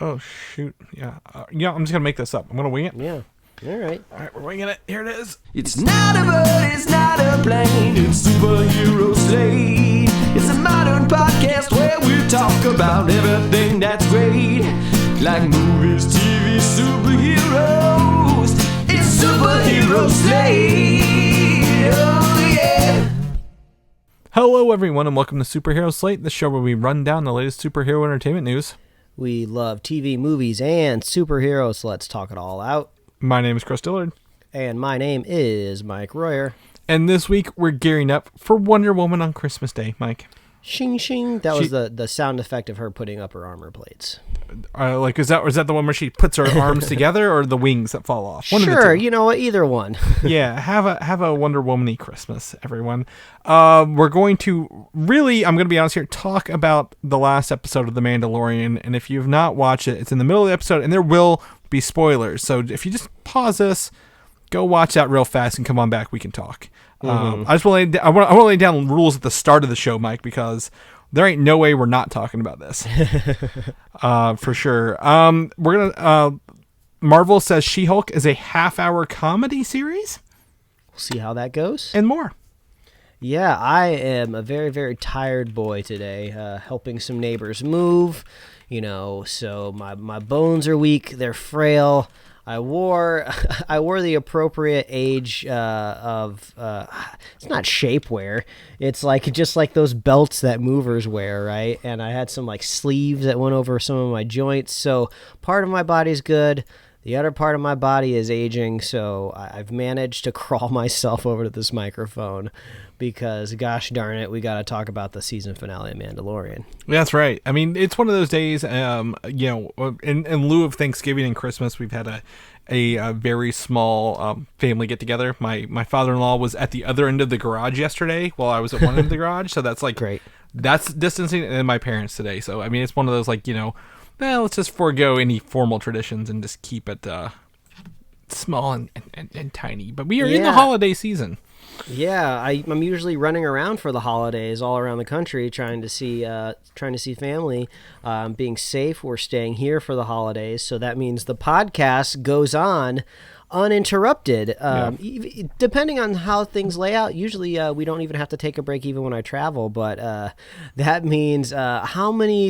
Oh, shoot. Yeah. I'm just going to make this up. I'm going to wing it. Yeah. All right. All right, we're winging it. Here it is. It's not a bird, it's not a plane, it's Superhero Slate. It's a modern podcast where we talk about everything that's great. Like movies, TV, superheroes. It's Superhero Slate. Oh, yeah. Hello, everyone, and welcome to Superhero Slate, the show where we run down the latest superhero entertainment news. We love TV, movies, and superheroes, so let's talk it all out. My name is Chris Dillard. And my name is Mike Royer. And this week, we're gearing up for Wonder Woman on Christmas Day, Mike. Shing, shing. That was the sound effect of her putting up her armor plates. Is that the one where she puts her arms together, or the wings that fall off? Sure, you know what, either one. Yeah, have a Wonder Woman-y Christmas, everyone. We're going to really, I'm going to be honest here, talk about the last episode of The Mandalorian. And if you've not watched it, it's in the middle of the episode, and there will be spoilers. So if you just pause this, go watch that real fast, and come on back, we can talk. I want to lay down rules at the start of the show, Mike, because there ain't no way we're not talking about this. For sure. We're gonna. Marvel says She-Hulk is a half-hour comedy series. We'll see how that goes. And more. Yeah, I am a very, very tired boy today, helping some neighbors move. So my bones are weak. They're frail. I wore the appropriate age of it's not shapewear. It's just like those belts that movers wear, right? And I had some sleeves that went over some of my joints. So part of my body's good. The other part of my body is aging. So I've managed to crawl myself over to this microphone because, gosh darn it, we got to talk about the season finale of Mandalorian. That's right. I mean, it's one of those days, in lieu of Thanksgiving and Christmas, we've had a very small family get-together. My father-in-law was at the other end of the garage yesterday while I was at one end of the garage, so that's great. That's distancing, and then my parents today. So, I mean, it's one of those, let's just forego any formal traditions and just keep it small and tiny. But we are in the holiday season. Yeah, I'm usually running around for the holidays all around the country trying to see family. Being safe, we're staying here for the holidays, so that means the podcast goes on uninterrupted. Depending on how things lay out, usually we don't even have to take a break even when I travel, but that means how many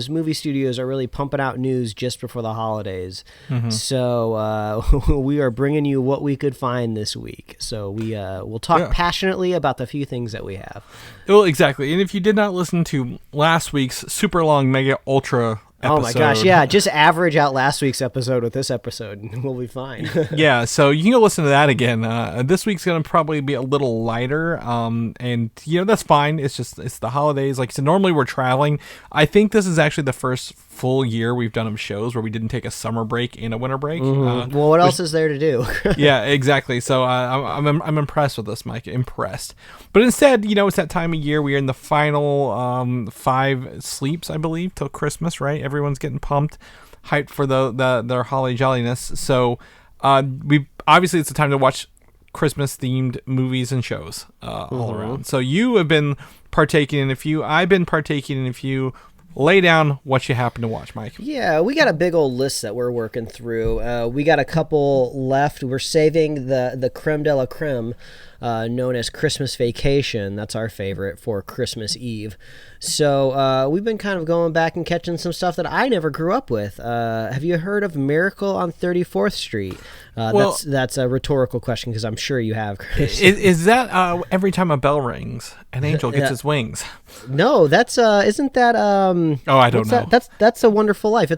movie studios are really pumping out news just before the holidays. So we are bringing you what we could find this week. So we'll talk passionately about the few things that we have. Well, exactly. And if you did not listen to last week's super long mega ultra episode. Oh my gosh, yeah, just average out last week's episode with this episode and we'll be fine. Yeah, so you can go listen to that again. This week's going to probably be a little lighter, and that's fine. It's the holidays. Like I said, normally we're traveling. I think this is actually the first full year we've done shows where we didn't take a summer break and a winter break. Well, what else is there to do? Yeah, exactly. So I'm impressed with this, Mike. Impressed. But instead, it's that time of year. We are in the final 5 sleeps, I believe, till Christmas, right? Everyone's getting pumped, hyped for their holly jolliness. So obviously it's the time to watch Christmas themed movies and shows all around. So you have been partaking in a few. I've been partaking in a few. Lay down what you happen to watch, Mike. Yeah, we got a big old list that we're working through. We got a couple left. We're saving the creme de la creme, known as Christmas Vacation. That's our favorite for Christmas Eve. So we've been kind of going back and catching some stuff that I never grew up with. Have you heard of Miracle on 34th Street? That's a rhetorical question because I'm sure you have, Chris. Is that every time a bell rings, an angel gets his wings? No, that's isn't that I don't know. That's A Wonderful Life.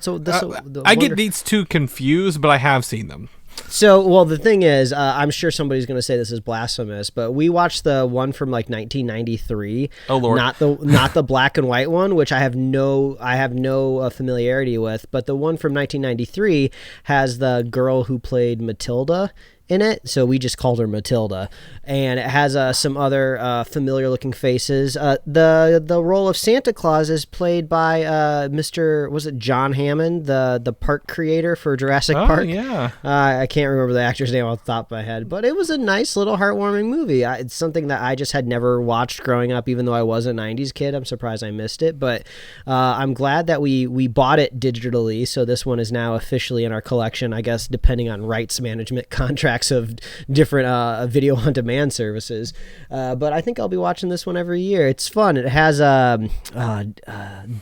I get these two confused, but I have seen them. So, well, the thing is, I'm sure somebody's going to say this is blasphemous, but we watched the one from 1993. Oh Lord, not the black and white one, which I have no familiarity with, but the one from 1993 has the girl who played Matilda in it, so we just called her Matilda. And it has some other familiar looking faces. The role of Santa Claus is played by was it John Hammond, the park creator for Jurassic Park? Yeah. I can't remember the actor's name off the top of my head, but it was a nice little heartwarming movie. It's something that I just had never watched growing up, even though I was a 90s kid. I'm surprised I missed it, but I'm glad that we bought it digitally, so this one is now officially in our collection, I guess, depending on rights management contracts of different video on demand services. But I think I'll be watching this one every year. It's fun. It has Dylan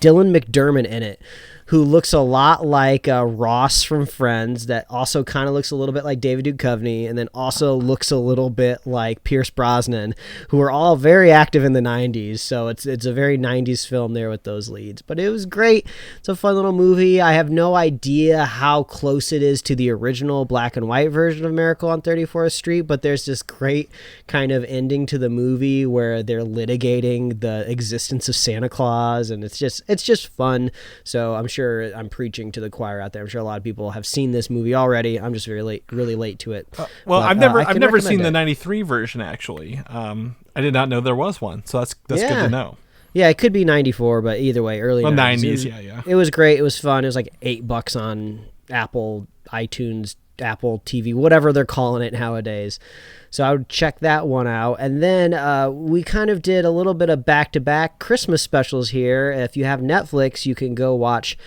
McDermott in it, who looks a lot like Ross from Friends, that also kind of looks a little bit like David Duchovny, and then also looks a little bit like Pierce Brosnan, who are all very active in the 90s. So it's a very 90s film there with those leads. But it was great. It's a fun little movie. I have no idea how close it is to the original black and white version of Miracle on 34th Street, but there's this great kind of ending to the movie where they're litigating the existence of Santa Claus, and it's just fun. So I'm sure I'm preaching to the choir out there. I'm sure a lot of people have seen this movie already. I'm just really late to it. I've never seen the '93 version actually. I did not know there was one, so that's good to know. Yeah, it could be '94, but either way, early 90s. Yeah. It was great. It was fun. It was like $8 on Apple iTunes, Apple TV, whatever they're calling it nowadays. So I would check that one out. And then we kind of did a little bit of back-to-back Christmas specials here. If you have Netflix, you can go watch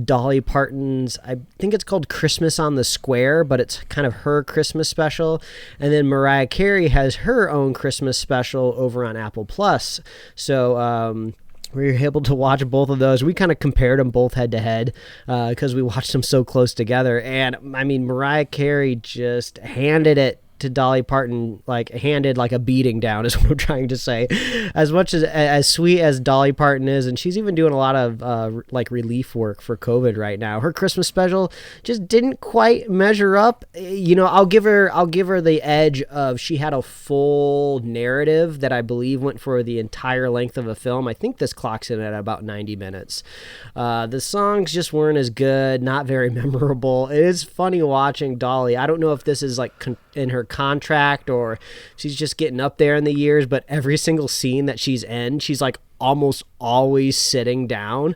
Dolly Parton's, I think it's called Christmas on the Square, but it's kind of her Christmas special. And then Mariah Carey has her own Christmas special over on Apple Plus. So we were able to watch both of those. We kind of compared them both head to head because we watched them so close together. And I mean, Mariah Carey just handed it to Dolly Parton, handed like a beating down is what I'm trying to say. As much as sweet as Dolly Parton is, and she's even doing a lot of relief work for COVID right now, her Christmas special just didn't quite measure up. I'll give her the edge of she had a full narrative that I believe went for the entire length of a film. I think this clocks in at about 90 minutes. The songs just weren't as good, not very memorable. It is funny watching Dolly. I don't know if this is in her contract or she's just getting up there in the years, but every single scene that she's in, she's like almost always sitting down,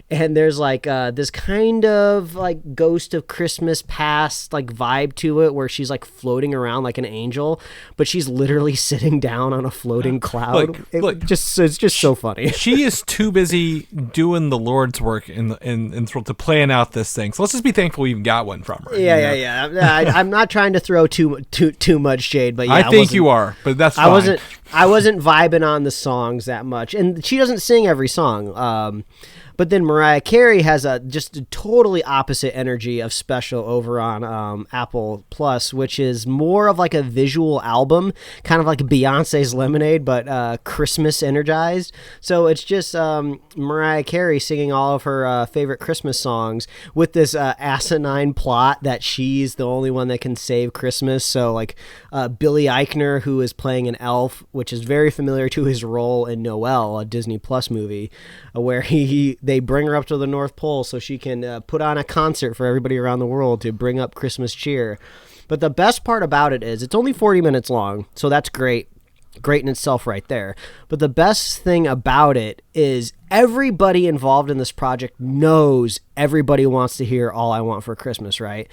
and there's this kind of ghost of Christmas past vibe to it where she's floating around like an angel, but she's literally sitting down on a floating cloud. It's just so funny. She is too busy doing the Lord's work to plan out this thing. So let's just be thankful we even got one from her. Yeah. I'm not trying to throw too much shade, but yeah, I think you are, but that's fine. I wasn't vibing on the songs that much, and she doesn't sing every song. But then Mariah Carey has just a totally opposite energy of special over on Apple Plus, which is more of a visual album, kind of like Beyonce's Lemonade, but Christmas energized. So it's just Mariah Carey singing all of her favorite Christmas songs with this asinine plot that she's the only one that can save Christmas. So Billy Eichner, who is playing an elf, which is very familiar to his role in Noelle, a Disney Plus movie, where they bring her up to the North Pole so she can put on a concert for everybody around the world to bring up Christmas cheer. But the best part about it is it's only 40 minutes long, so that's great in itself right there. But the best thing about it is everybody involved in this project knows everybody wants to hear All I Want for Christmas, right?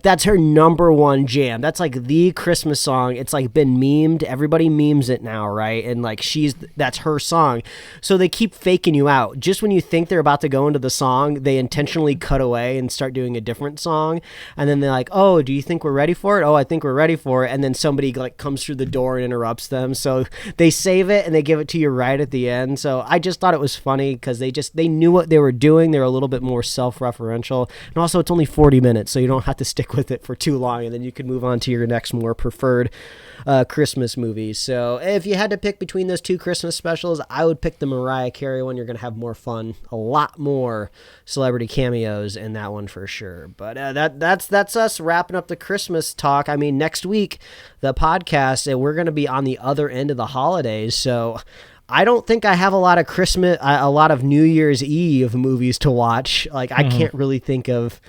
That's her number one jam. That's the Christmas song. It's been memed. Everybody memes it now, right? And that's her song. So they keep faking you out. Just when you think they're about to go into the song, they intentionally cut away and start doing a different song. And then they're like, oh, do you think we're ready for it? Oh, I think we're ready for it. And then somebody comes through the door and interrupts them. So they save it and they give it to you right at the end. So I just thought it was funny because they knew what they were doing. They were a little bit more self-referential, and also it's only 40 minutes, so you don't have to stick with it for too long, and then you can move on to your next more preferred Christmas movies. So if you had to pick between those two Christmas specials, I would pick the Mariah Carey one. You're going to have more fun, a lot more celebrity cameos in that one for sure. But that's us wrapping up the Christmas talk. I mean, next week, the podcast, we're going to be on the other end of the holidays, so I don't think I have a lot of New Year's Eve movies to watch. Like, I can't really think of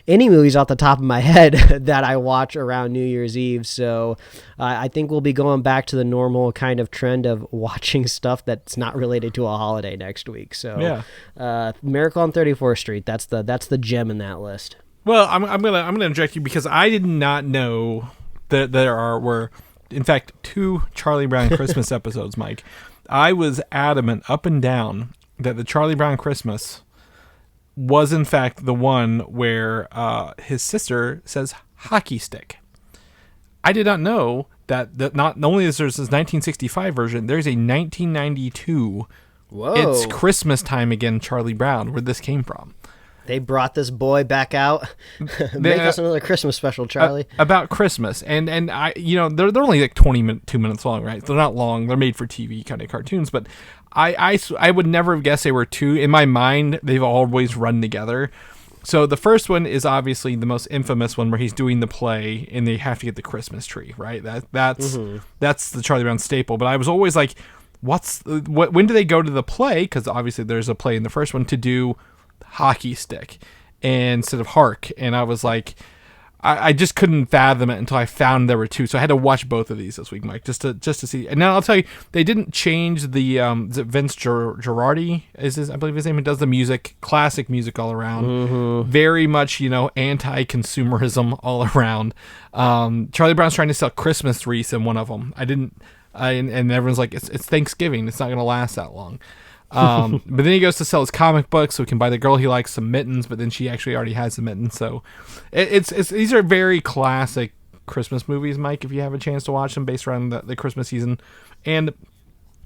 any movies off the top of my head that I watch around New Year's Eve. So I think we'll be going back to the normal kind of trend of watching stuff that's not related to a holiday next week. So Miracle on 34th Street, that's the gem in that list. Well, I'm gonna interject you because I did not know that there were in fact 2 Charlie Brown Christmas episodes, Mike. I was adamant up and down that the Charlie Brown Christmas was in fact the one where his sister says hockey stick. I did not know that not only is there's this 1965 version, there's a 1992 Whoa. It's Christmas Time Again Charlie Brown where this came from. They brought this boy back out. Make us another Christmas special, Charlie. About Christmas. And I, they're only like 2 minutes long, right? They're not long. They're made for TV kind of cartoons, but I would never have guessed they were 2. In my mind, they've always run together. So the first one is obviously the most infamous one where he's doing the play and they have to get the Christmas tree, right? That's the Charlie Brown staple. But I was always like, when do they go to the play? Because obviously there's a play in the first one to do hockey stick instead of hark, and I was like, I just couldn't fathom it until I found there were 2. So I had to watch both of these this week, Mike, just to see. And now I'll tell you, they didn't change the is it Vince Girardi I believe his name, who does the music, classic music all around, very much anti-consumerism all around. Charlie Brown's trying to sell Christmas wreaths in one of them. And everyone's like, it's Thanksgiving, it's not going to last that long. But then he goes to sell his comic books so he can buy the girl he likes some mittens, but then she actually already has the mittens. So it's these are very classic Christmas movies, Mike, if you have a chance to watch them, based around the Christmas season, and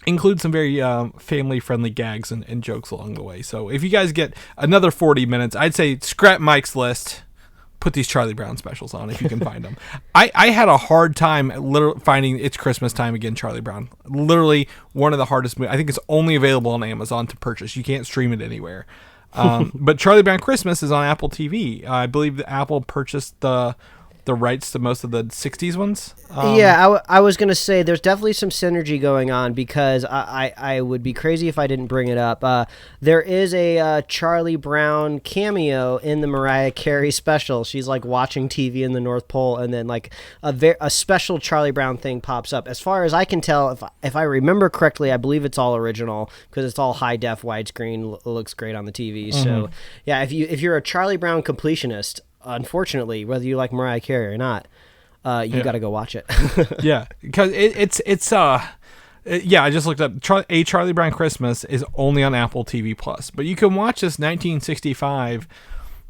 include some very family friendly gags and jokes along the way. So if you guys get another 40 minutes, I'd say scrap Mike's list, put these Charlie Brown specials on if you can find them. I had a hard time finding It's Christmas Time Again Charlie Brown. Literally one of the hardest movies. I think it's only available on Amazon to purchase. You can't stream it anywhere. But Charlie Brown Christmas is on Apple TV. I believe that Apple purchased the rights to most of the 60s ones. I was going to say there's definitely some synergy going on, because I would be crazy if I didn't bring it up. There is a Charlie Brown cameo in the Mariah Carey special. She's like watching TV in the North Pole, and then like a special Charlie Brown thing pops up. As far as I can tell, if I remember correctly, I believe it's all original, because it's all high def widescreen. Looks great on the TV. So yeah, if you're a Charlie Brown completionist, unfortunately, whether you like Mariah Carey or not, you got to go watch it. Yeah, because I just looked up. Charlie Brown Christmas is only on Apple TV Plus, but you can watch this 1965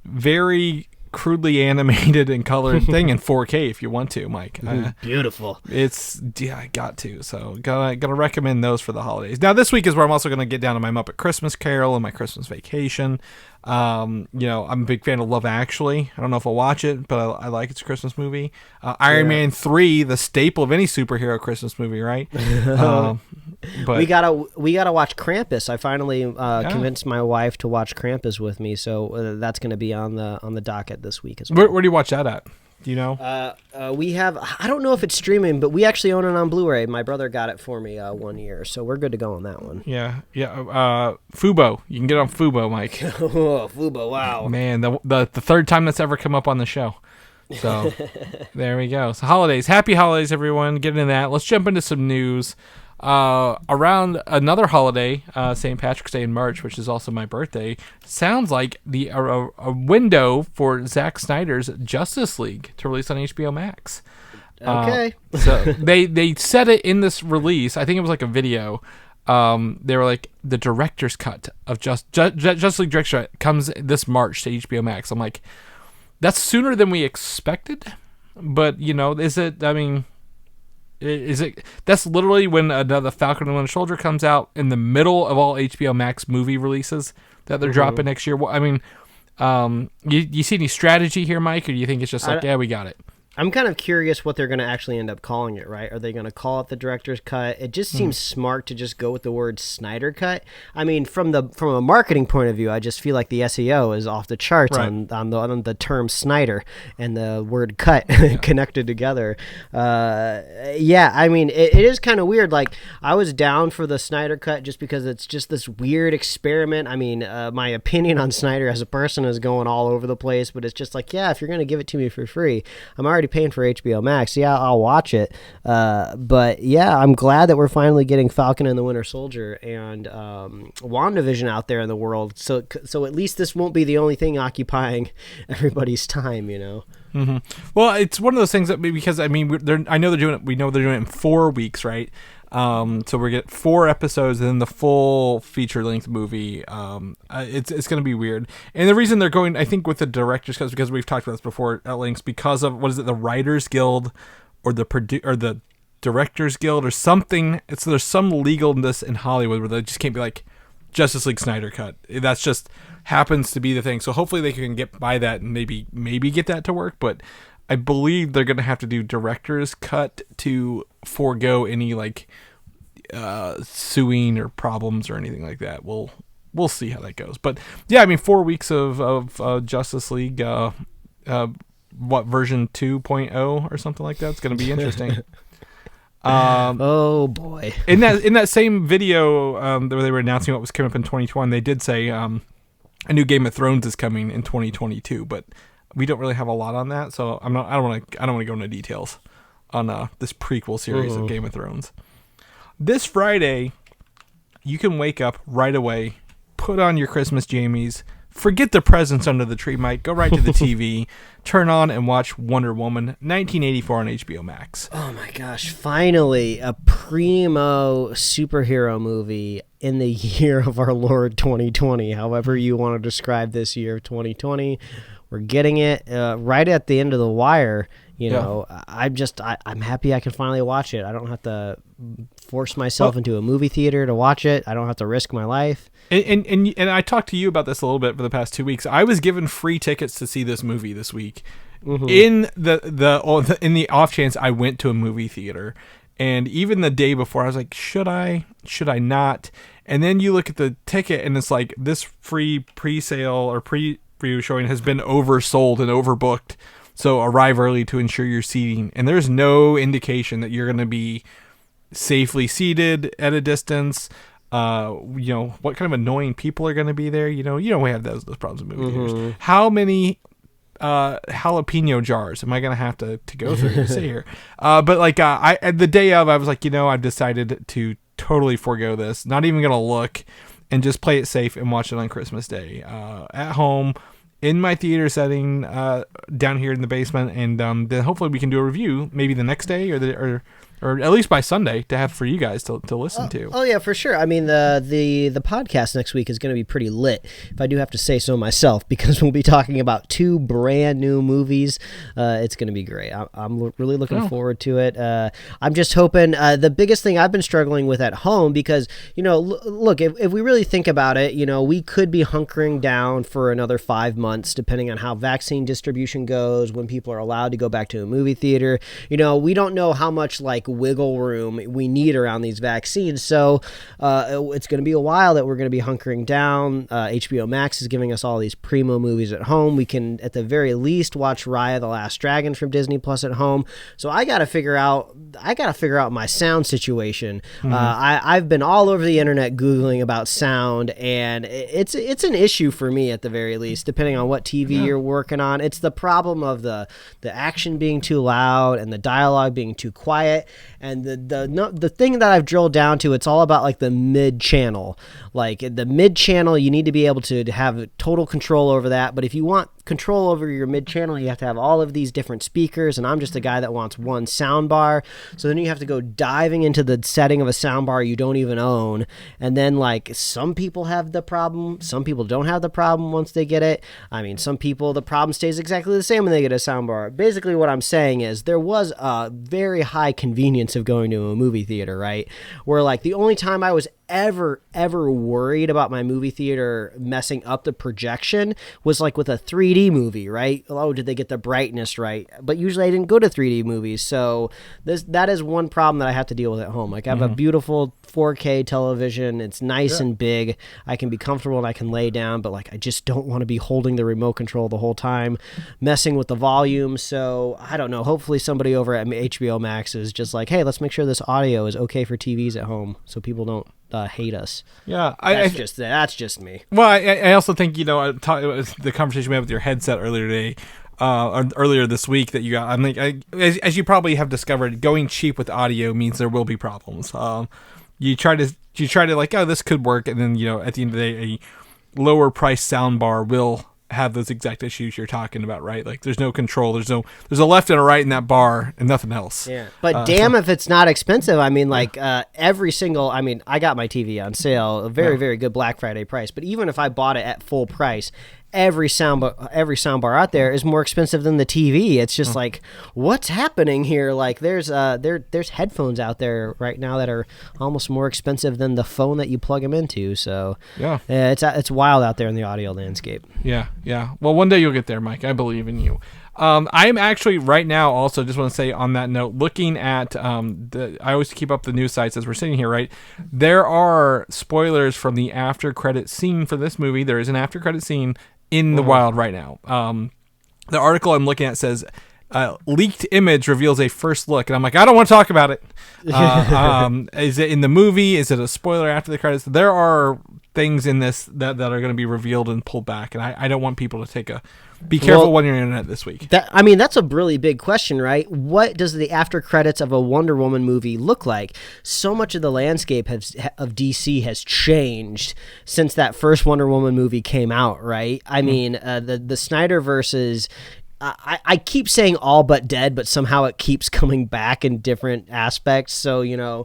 very crudely animated and colored thing in 4K if you want to, Mike. Beautiful. I got to. So gotta recommend those for the holidays. Now this week is where I'm also gonna get down to my Muppet Christmas Carol and my Christmas Vacation. I'm a big fan of Love Actually. I don't know if I'll watch it, but I like It's a Christmas movie. Iron Man 3, the staple of any superhero Christmas movie, right? But we gotta watch Krampus. I finally convinced my wife to watch Krampus with me, so that's going to be on the docket this week as well. Where do you watch that at? Do you know? We have, I don't know if it's streaming, but we actually own it on Blu-ray. My brother got it for me 1 year, so we're good to go on that one. Yeah. Fubo. You can get it on Fubo, Mike. Oh, Fubo, wow. Man, the third time that's ever come up on the show. So there we go. So holidays. Happy holidays, everyone. Get into that. Let's jump into some news. Around another holiday, St. Patrick's Day in March, which is also my birthday, sounds like a window for Zack Snyder's Justice League to release on HBO Max. Okay. So they said it in this release. I think it was like a video. They were like, the director's cut of Justice League Director's Cut comes this March to HBO Max. I'm like, that's sooner than we expected. But, is it, I mean... Is it? That's literally when the Falcon and Winter Soldier comes out, in the middle of all HBO Max movie releases that they're dropping next year. I mean, you see any strategy here, Mike, or do you think it's just like, we got it? I'm kind of curious what they're going to actually end up calling it, right? Are they going to call it the director's cut? It just seems smart to just go with the word Snyder Cut. I mean, from a marketing point of view, I just feel like the SEO is off the charts on the term Snyder and the word cut connected together. Yeah, I mean, it is kind of weird. Like, I was down for the Snyder Cut just because it's just this weird experiment. I mean, my opinion on Snyder as a person is going all over the place, but it's just like, yeah, if you're going to give it to me for free, I'm already paying for HBO Max. Yeah, I'll watch it. But yeah, I'm glad that we're finally getting Falcon and the Winter Soldier and WandaVision out there in the world. So at least this won't be the only thing occupying everybody's time, you know. Mm-hmm. Well, it's one of those things that because I mean, I know they're doing it. We know they're doing it in 4 weeks, right? So we're getting 4 episodes and then the full feature-length movie. It's going to be weird. And the reason they're going, I think, with the director's cut is because we've talked about this before at length, because of, what is it, the Writers Guild or the Directors Guild or something. There's some legalness in Hollywood where they just can't be like Justice League Snyder Cut. That's just happens to be the thing. So hopefully they can get by that and maybe get that to work. But I believe they're going to have to do director's cut to forego any like suing or problems or anything like that. We'll see how that goes. But yeah, I mean, 4 weeks of Justice League, what, version 2.0 or something like that. It's going to be interesting. Oh boy! in that same video where they were announcing what was coming up in 2021, they did say a new Game of Thrones is coming in 2022, but we don't really have a lot on that, so I don't want to go into details on this prequel series of Game of Thrones. This Friday, you can wake up right away, put on your Christmas jammies, forget the presents under the tree, Mike. Go right to the TV, turn on and watch Wonder Woman 1984 on HBO Max. Oh my gosh, finally a primo superhero movie in the year of our Lord 2020, however you want to describe this year of 2020. We're getting it right at the end of the wire. You know, I'm happy I can finally watch it. I don't have to force myself into a movie theater to watch it. I don't have to risk my life. And I talked to you about this a little bit for the past 2 weeks. I was given free tickets to see this movie this week. Mm-hmm. In the off chance I went to a movie theater, and even the day before I was like, should I not? And then you look at the ticket and it's like, this free pre-sale or preview showing has been oversold and overbooked. So arrive early to ensure your seating. And there's no indication that you're going to be safely seated at a distance. What kind of annoying people are going to be there? We have those problems in movie theaters. How many jalapeno jars am I going to have to go through to sit here? But like at the day of, I was like, I've decided to totally forego this. Not even going to look and just play it safe and watch it on Christmas Day at home. In my theater setting down here in the basement, and then hopefully we can do a review maybe the next day or at least by Sunday to have for you guys to listen to. Oh yeah, for sure. I mean, the podcast next week is going to be pretty lit, if I do have to say so myself, because we'll be talking about 2 brand new movies. It's going to be great. I'm really looking forward to it. I'm just hoping the biggest thing I've been struggling with at home, because look, if we really think about it, we could be hunkering down for another 5 months, depending on how vaccine distribution goes, when people are allowed to go back to a movie theater. We don't know how much like wiggle room we need around these vaccines, so it's going to be a while that we're going to be hunkering down. HBO Max is giving us all these primo movies at home. We can at the very least watch Raya the Last Dragon from Disney Plus at home. So I got to figure out my sound situation. I've been all over the internet googling about sound, and it's an issue for me at the very least, depending on what TV you're working on. It's the problem of the action being too loud and the dialogue being too quiet. And the thing that I've drilled down to, it's all about like the mid channel. Like the mid channel, you need to be able to have total control over that. But if you want control over your mid channel, you have to have all of these different speakers. And I'm just a guy that wants one sound bar. So then you have to go diving into the setting of a sound bar you don't even own. And then like some people have the problem, some people don't have the problem once they get it. I mean, some people, the problem stays exactly the same when they get a sound bar. Basically what I'm saying is there was a very high convenience of going to a movie theater, right? Where like the only time I was ever worried about my movie theater messing up the projection was like with a 3D movie, right? Oh, did they get the brightness right? But usually I didn't go to 3D movies, so that is one problem that I have to deal with at home. Like I have a beautiful 4K television. It's nice and big. I can be comfortable and I can lay down, but like I just don't want to be holding the remote control the whole time, messing with the volume. So I don't know. Hopefully somebody over at HBO Max is just like, hey, let's make sure this audio is okay for TVs at home, so people don't hate us. Yeah, that's just me. Well, I also think the conversation we had with your headset earlier today, or earlier this week that you got. I'm like, as you probably have discovered, going cheap with audio means there will be problems. You try to like, oh, this could work, and then at the end of the day, a lower price soundbar will have those exact issues you're talking about, right? Like there's no control, there's a left and a right in that bar and nothing else. Yeah, but damn if it's not expensive. I mean, like every single, I got my TV on sale, a very very good Black Friday price, but even if I bought it at full price, every soundbar out there is more expensive than the TV. It's just like, what's happening here? Like there's headphones out there right now that are almost more expensive than the phone that you plug them into. So it's wild out there in the audio landscape. Yeah. Well, one day you'll get there, Mike. I believe in you. I am actually right now also just want to say on that note, looking at I always keep up the news sites as we're sitting here, right? There are spoilers from the after credit scene for this movie. There is an after credit scene in the wild right now. The article I'm looking at says leaked image reveals a first look, and I'm like, I don't want to talk about it. Is it in the movie? Is it a spoiler after the credits? There are things in this that are going to be revealed and pulled back, and I don't want people to be careful when you're on the internet this week. That's a really big question, right? What does the after credits of a Wonder Woman movie look like? So much of the landscape of DC has changed since that first Wonder Woman movie came out, right? I mean, the Snyderverse is... I keep saying all but dead, but somehow it keeps coming back in different aspects. So, are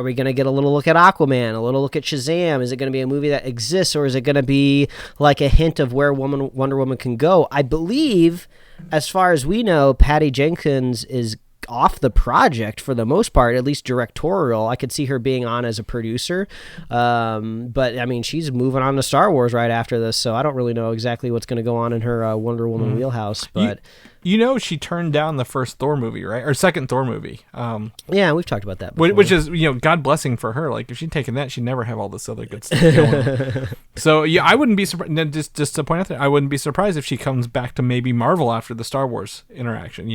we gonna get a little look at Aquaman, a little look at Shazam? Is it gonna be a movie that exists, or is it gonna be like a hint of where Wonder Woman can go? I believe, as far as we know, Patty Jenkins is off the project for the most part, at least directorial. I could see her being on as a producer, but she's moving on to Star Wars right after this, so I don't really know exactly what's going to go on in her Wonder Woman wheelhouse. But she turned down the first Thor movie, right, or second Thor movie. Yeah, we've talked about that before. Which is God blessing for her. Like if she'd taken that, she'd never have all this other good stuff going on. So I wouldn't be surprised. Just to point out that I wouldn't be surprised if she comes back to maybe Marvel after the Star Wars interaction.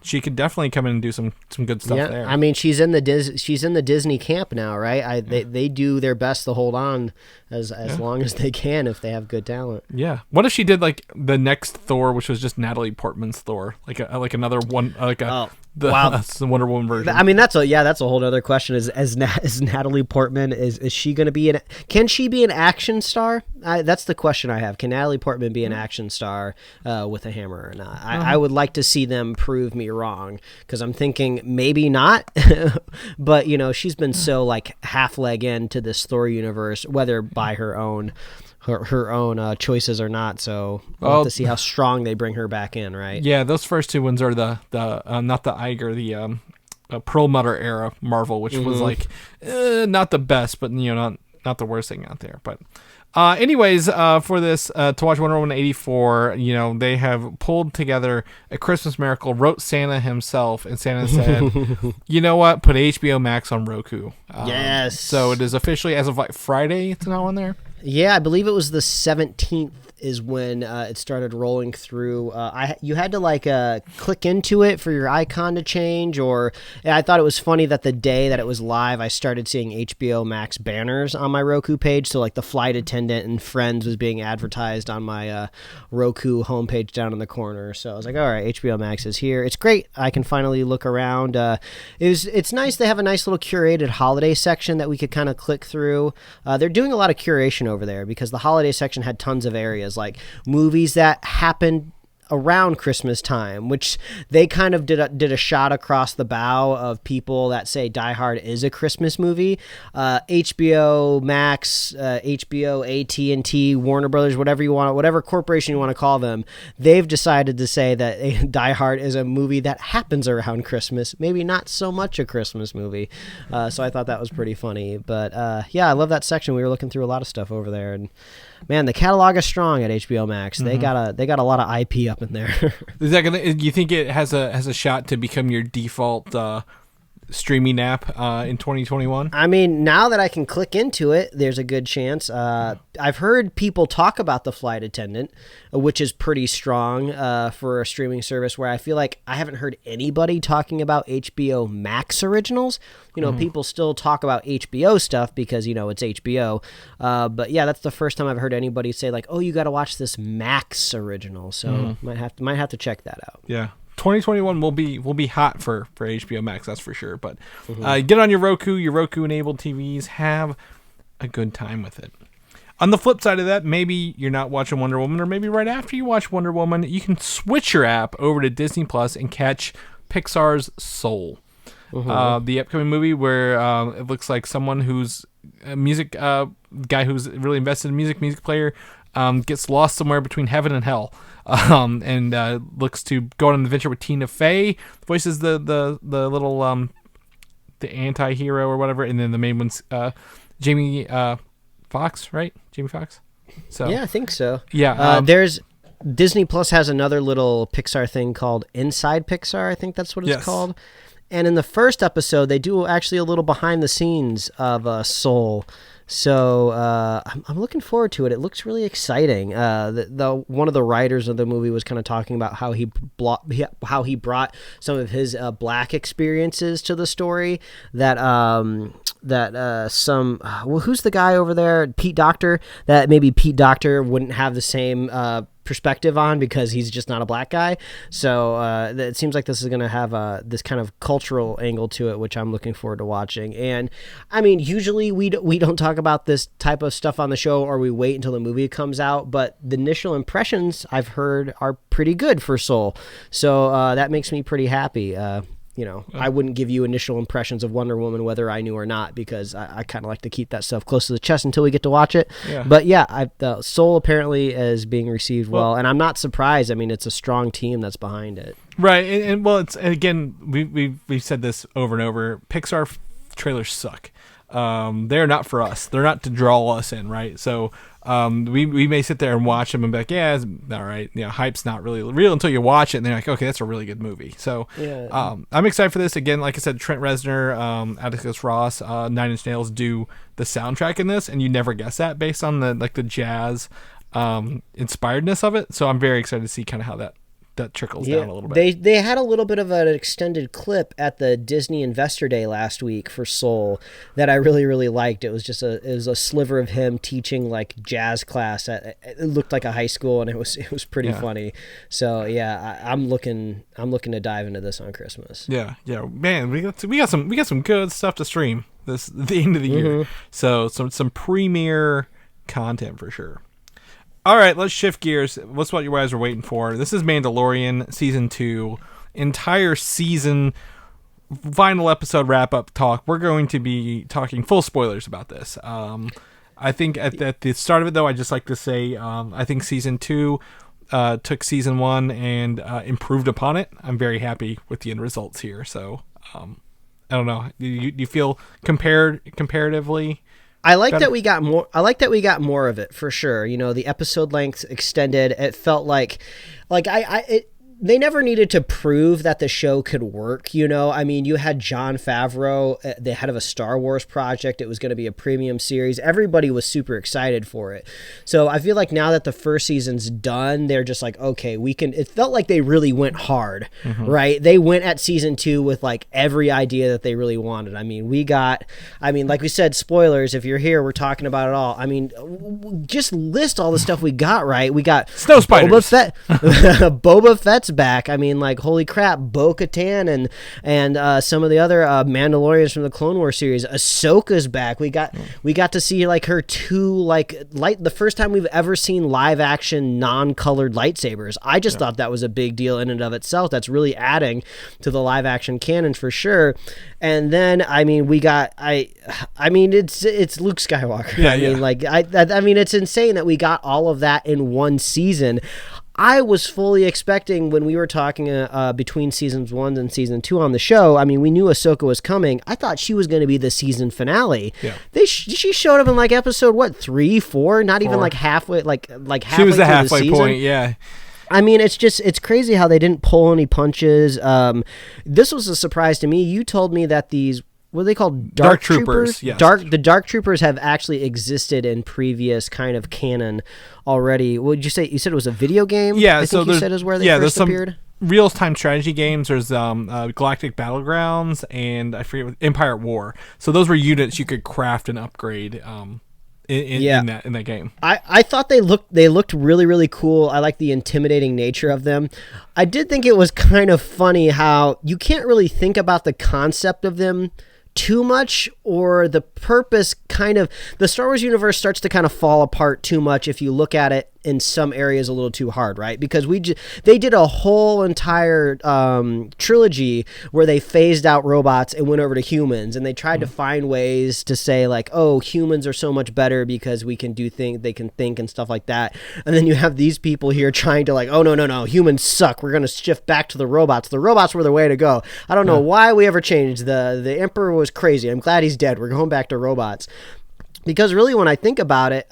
She could definitely come in and do some good stuff there. She's in the Disney camp now, right? They do their best to hold on as long as they can if they have good talent. Yeah. What if she did like the next Thor, which was just Natalie Portman's Thor, like another one, that's the Wonder Woman version. That's a whole other question. Is Natalie Portman is she going to be can she be an action star? That's the question I have. Can Natalie Portman be an action star with a hammer or not? I would like to see them prove me wrong, because I'm thinking maybe not. But she's been so like half leg into this Thor universe, whether by her own choices or not. So we'll have to see how strong they bring her back in, right? Yeah, those first two ones are the not the Iger, the Perlmutter era Marvel, which was like not the best, but not the worst thing out there. But anyways, for this to watch Wonder Woman 84, they have pulled together a Christmas miracle, wrote Santa himself, and Santa said, you know what, put HBO Max on Roku. Yes. So it is officially, as of like Friday, it's now on there. Yeah, I believe it was the 17th is when it started rolling through. You had to click into it for your icon to change, or I thought it was funny that the day that it was live, I started seeing HBO Max banners on my Roku page. So like the flight attendant and Friends was being advertised on my Roku homepage down in the corner. So I was like, all right, HBO Max is here. It's great. I can finally look around. It's nice. They have a nice little curated holiday section that we could kind of click through. They're doing a lot of curation over there because the holiday section had tons of areas like movies that happened around Christmas time, which they kind of did a shot across the bow of people that say Die Hard is a Christmas movie. HBO Max, HBO, AT&T, Warner Brothers, whatever corporation you want to call them, they've decided to say that Die Hard is a movie that happens around Christmas, maybe not so much a Christmas movie. So I thought that was pretty funny. But yeah, I love that section. We were looking through a lot of stuff over there, and man, the catalog is strong at HBO Max. They got a lot of IP up in there. Is that gonna? Do you think it has a shot to become your default streaming app in 2021? I mean, now that I can click into it, there's a good chance. I've heard people talk about The Flight Attendant, which is pretty strong for a streaming service, where I feel like I haven't heard anybody talking about HBO Max originals. You know, people still talk about HBO stuff because, you know, it's HBO. But yeah, that's the first time I've heard anybody say like, oh, you got to watch this Max original. So might have to check that out. Yeah. 2021 will be hot for HBO Max, that's for sure. But get on your Roku enabled TVs, have a good time with it. On the flip side of that, maybe you're not watching Wonder Woman, or maybe right after you watch Wonder Woman, you can switch your app over to Disney Plus and catch Pixar's Soul, the upcoming movie where it looks like someone who's a music guy who's really invested in music player, gets lost somewhere between heaven and hell. And looks to go on an adventure with Tina Fey, voices the little the anti-hero or whatever, and then the main one's Jamie Foxx, right? Jamie Foxx. So yeah, I think so. Yeah, there's Disney Plus has another little Pixar thing called Inside Pixar. I think that's what it's called. And in the first episode, they do actually a little behind the scenes of Soul. So I'm looking forward to it. It looks really exciting. The one of the writers of the movie was kind of talking about how he brought some of his black experiences to the story. Who's the guy over there? Pete Docter. That maybe Pete Docter wouldn't have the same perspective on because he's just not a black guy. So it seems like this is going to have this kind of cultural angle to it, which I'm looking forward to watching. And I mean, usually we don't talk about this type of stuff on the show, or we wait until the movie comes out, but the initial impressions I've heard are pretty good for Soul. So that makes me pretty happy. You know, I wouldn't give you initial impressions of Wonder Woman whether I knew or not, because I kind of like to keep that stuff close to the chest until we get to watch it. Yeah. But yeah, the Soul apparently is being received well, and I'm not surprised. I mean, it's a strong team that's behind it. Right, and well, it's, and again, we've said this over and over. Pixar trailers suck. They're not for us. They're not to draw us in, right? So we may sit there and watch them and be like, yeah, it's all right. You know, hype's not really real until you watch it, and they're like, okay, that's a really good movie. So I'm excited for this. Again, like I said, Trent Reznor, Atticus Ross, Nine Inch Nails do the soundtrack in this, and you never guess that based on the jazz inspiredness of it. So I'm very excited to see kind of how that trickles down a little bit. They had a little bit of an extended clip at the Disney Investor Day last week for Soul that I really, really liked. It was just a sliver of him teaching like jazz class it looked like a high school, and it was pretty funny. So yeah, I'm looking to dive into this on Christmas. Yeah, man, we got some good stuff to stream at the end of the year. So some premier content for sure. All right, let's shift gears. What's what you guys are waiting for? This is Mandalorian Season 2. Entire season, final episode wrap-up talk. We're going to be talking full spoilers about this. I think at the start of it, though, I'd just like to say I think Season 2 took Season 1 and improved upon it. I'm very happy with the end results here. So, I don't know. Do you feel comparatively... I like that we got more. I like that we got more of it for sure. You know, the episode length extended. It felt like they never needed to prove that the show could work. You know, I mean, you had Jon Favreau, the head of a Star Wars project. It was going to be a premium series. Everybody was super excited for it. So I feel like now that the first season's done, they're just like, okay, we can. It felt like they really went hard, right? They went at Season 2 with like every idea that they really wanted. I mean, like we said, spoilers. If you're here, we're talking about it all. I mean, just list all the stuff we got. Right? We got snow spiders. Boba Fett's Fett's back. I mean, like, holy crap, Bo-Katan and some of the other Mandalorians from the Clone Wars series. Ahsoka's back. We got to see like her two the first time we've ever seen live action non-colored lightsabers. I just thought that was a big deal in and of itself. That's really adding to the live action canon for sure. And then I mean it's Luke Skywalker. I mean it's insane that we got all of that in one season. I was fully expecting when we were talking between seasons 1 and season 2 on the show. I mean, we knew Ahsoka was coming. I thought she was going to be the season finale. Yeah. She showed up in like episode 3, 4, not even like halfway, like halfway. She was the halfway point. Yeah. I mean, it's crazy how they didn't pull any punches. This was a surprise to me. You told me that these, what are they called? Dark Troopers? Yes. The Dark Troopers have actually existed in previous kind of canon already. What did you say? You said it was a video game? Yeah. I think you said is where they first appeared? Real-time strategy games. There's Galactic Battlegrounds and I forget Empire at War. So those were units you could craft and upgrade in that game. I thought they looked really, really cool. I like the intimidating nature of them. I did think it was kind of funny how you can't really think about the concept of them too much, or the purpose kind of, the Star Wars universe starts to kind of fall apart too much if you look at it in some areas a little too hard, right? Because they did a whole entire trilogy where they phased out robots and went over to humans, and they tried to find ways to say like, oh, humans are so much better because we can do things, they can think and stuff like that. And then you have these people here trying to like, oh no, humans suck. We're gonna shift back to the robots. The robots were the way to go. I don't know why we ever changed. The Emperor was crazy. I'm glad he's dead. We're going back to robots. Because really, when I think about it,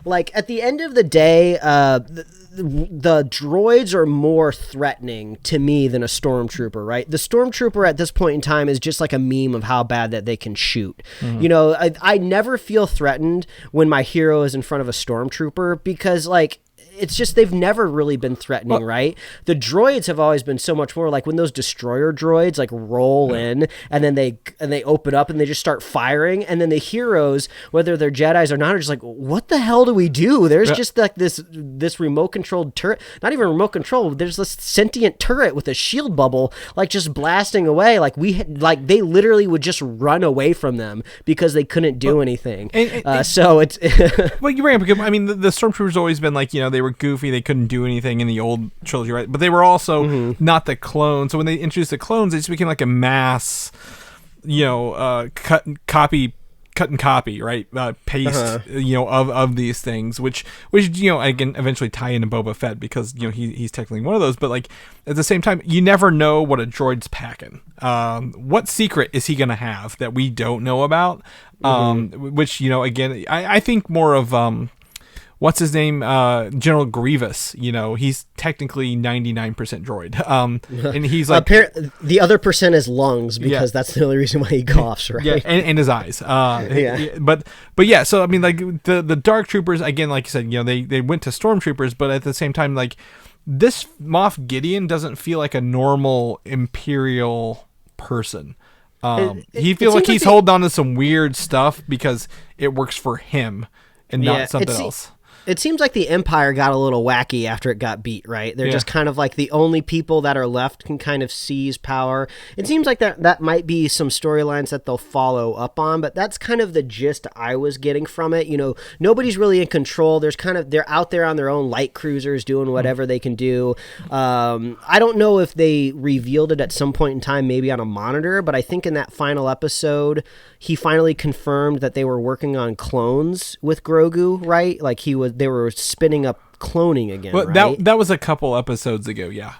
like at the end of the day, the droids are more threatening to me than a stormtrooper, right? The stormtrooper at this point in time is just like a meme of how bad that they can shoot. Mm-hmm. You know, I never feel threatened when my hero is in front of a stormtrooper because like, it's just they've never really been threatening, right? The droids have always been so much more like when those destroyer droids like roll in and then they open up and they just start firing, and then the heroes, whether they're Jedis or not, are just like, what the hell do we do? There's just like this remote controlled turret, not even remote control. There's this sentient turret with a shield bubble like just blasting away. Like they literally would just run away from them because they couldn't do anything. So it's well, you're right, because I mean the stormtroopers always been like, you know, they were goofy, they couldn't do anything in the old trilogy, right? But they were also not the clones. So when they introduced the clones, they just became like a mass, you know, cut and copy, right? Paste, you know, of these things, which you know, again, eventually tie into Boba Fett because, you know, he's technically one of those. But like at the same time, you never know what a droid's packing. What secret is he gonna have that we don't know about? Which, you know, again, I think more of what's his name? General Grievous. You know, he's technically 99% droid. And he's like the other percent is lungs because that's the only reason why he coughs, right? Yeah, and his eyes. But yeah. So I mean, like the Dark Troopers again, like you said, you know, they went to Stormtroopers, but at the same time, like this Moff Gideon doesn't feel like a normal Imperial person. He feels like he's holding on to some weird stuff because it works for him and not something else. It seems like the Empire got a little wacky after it got beat, right? They're just kind of like the only people that are left can kind of seize power. It seems like that might be some storylines that they'll follow up on, but that's kind of the gist I was getting from it. You know, nobody's really in control. They're out there on their own light cruisers doing whatever they can do. I don't know if they revealed it at some point in time, maybe on a monitor, but I think in that final episode, he finally confirmed that they were working on clones with Grogu, right? Like they were spinning up cloning again. Well, right? that was a couple episodes ago, yeah.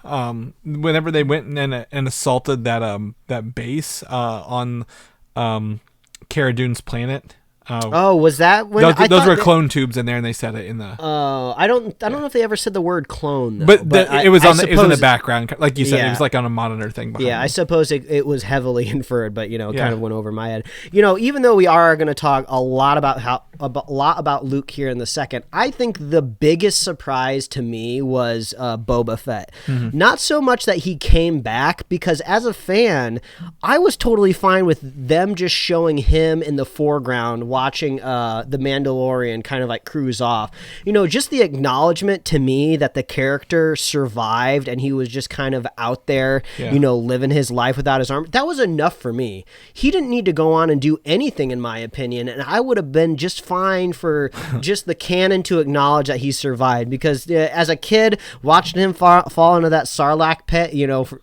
Whenever they went and assaulted that base on Cara Dune's planet. Was that when those were clone tubes in there, and they said it in the. I don't know if they ever said the word clone, though, but it was it was in the background, like you said. It was like on a monitor thing. Yeah, I suppose it was heavily inferred, but you know, it kind of went over my head. You know, even though we are going to talk a lot about Luke here in the second, I think the biggest surprise to me was Boba Fett. Mm-hmm. Not so much that he came back, because as a fan, I was totally fine with them just showing him in the foreground watching the Mandalorian kind of like cruise off, just the acknowledgement to me that the character survived and he was just kind of out there, living his life without his arm. That was enough for me. He didn't need to go on and do anything, in my opinion, and I would have been just fine for just the canon to acknowledge that he survived, because as a kid, watching him fall into that Sarlacc pit,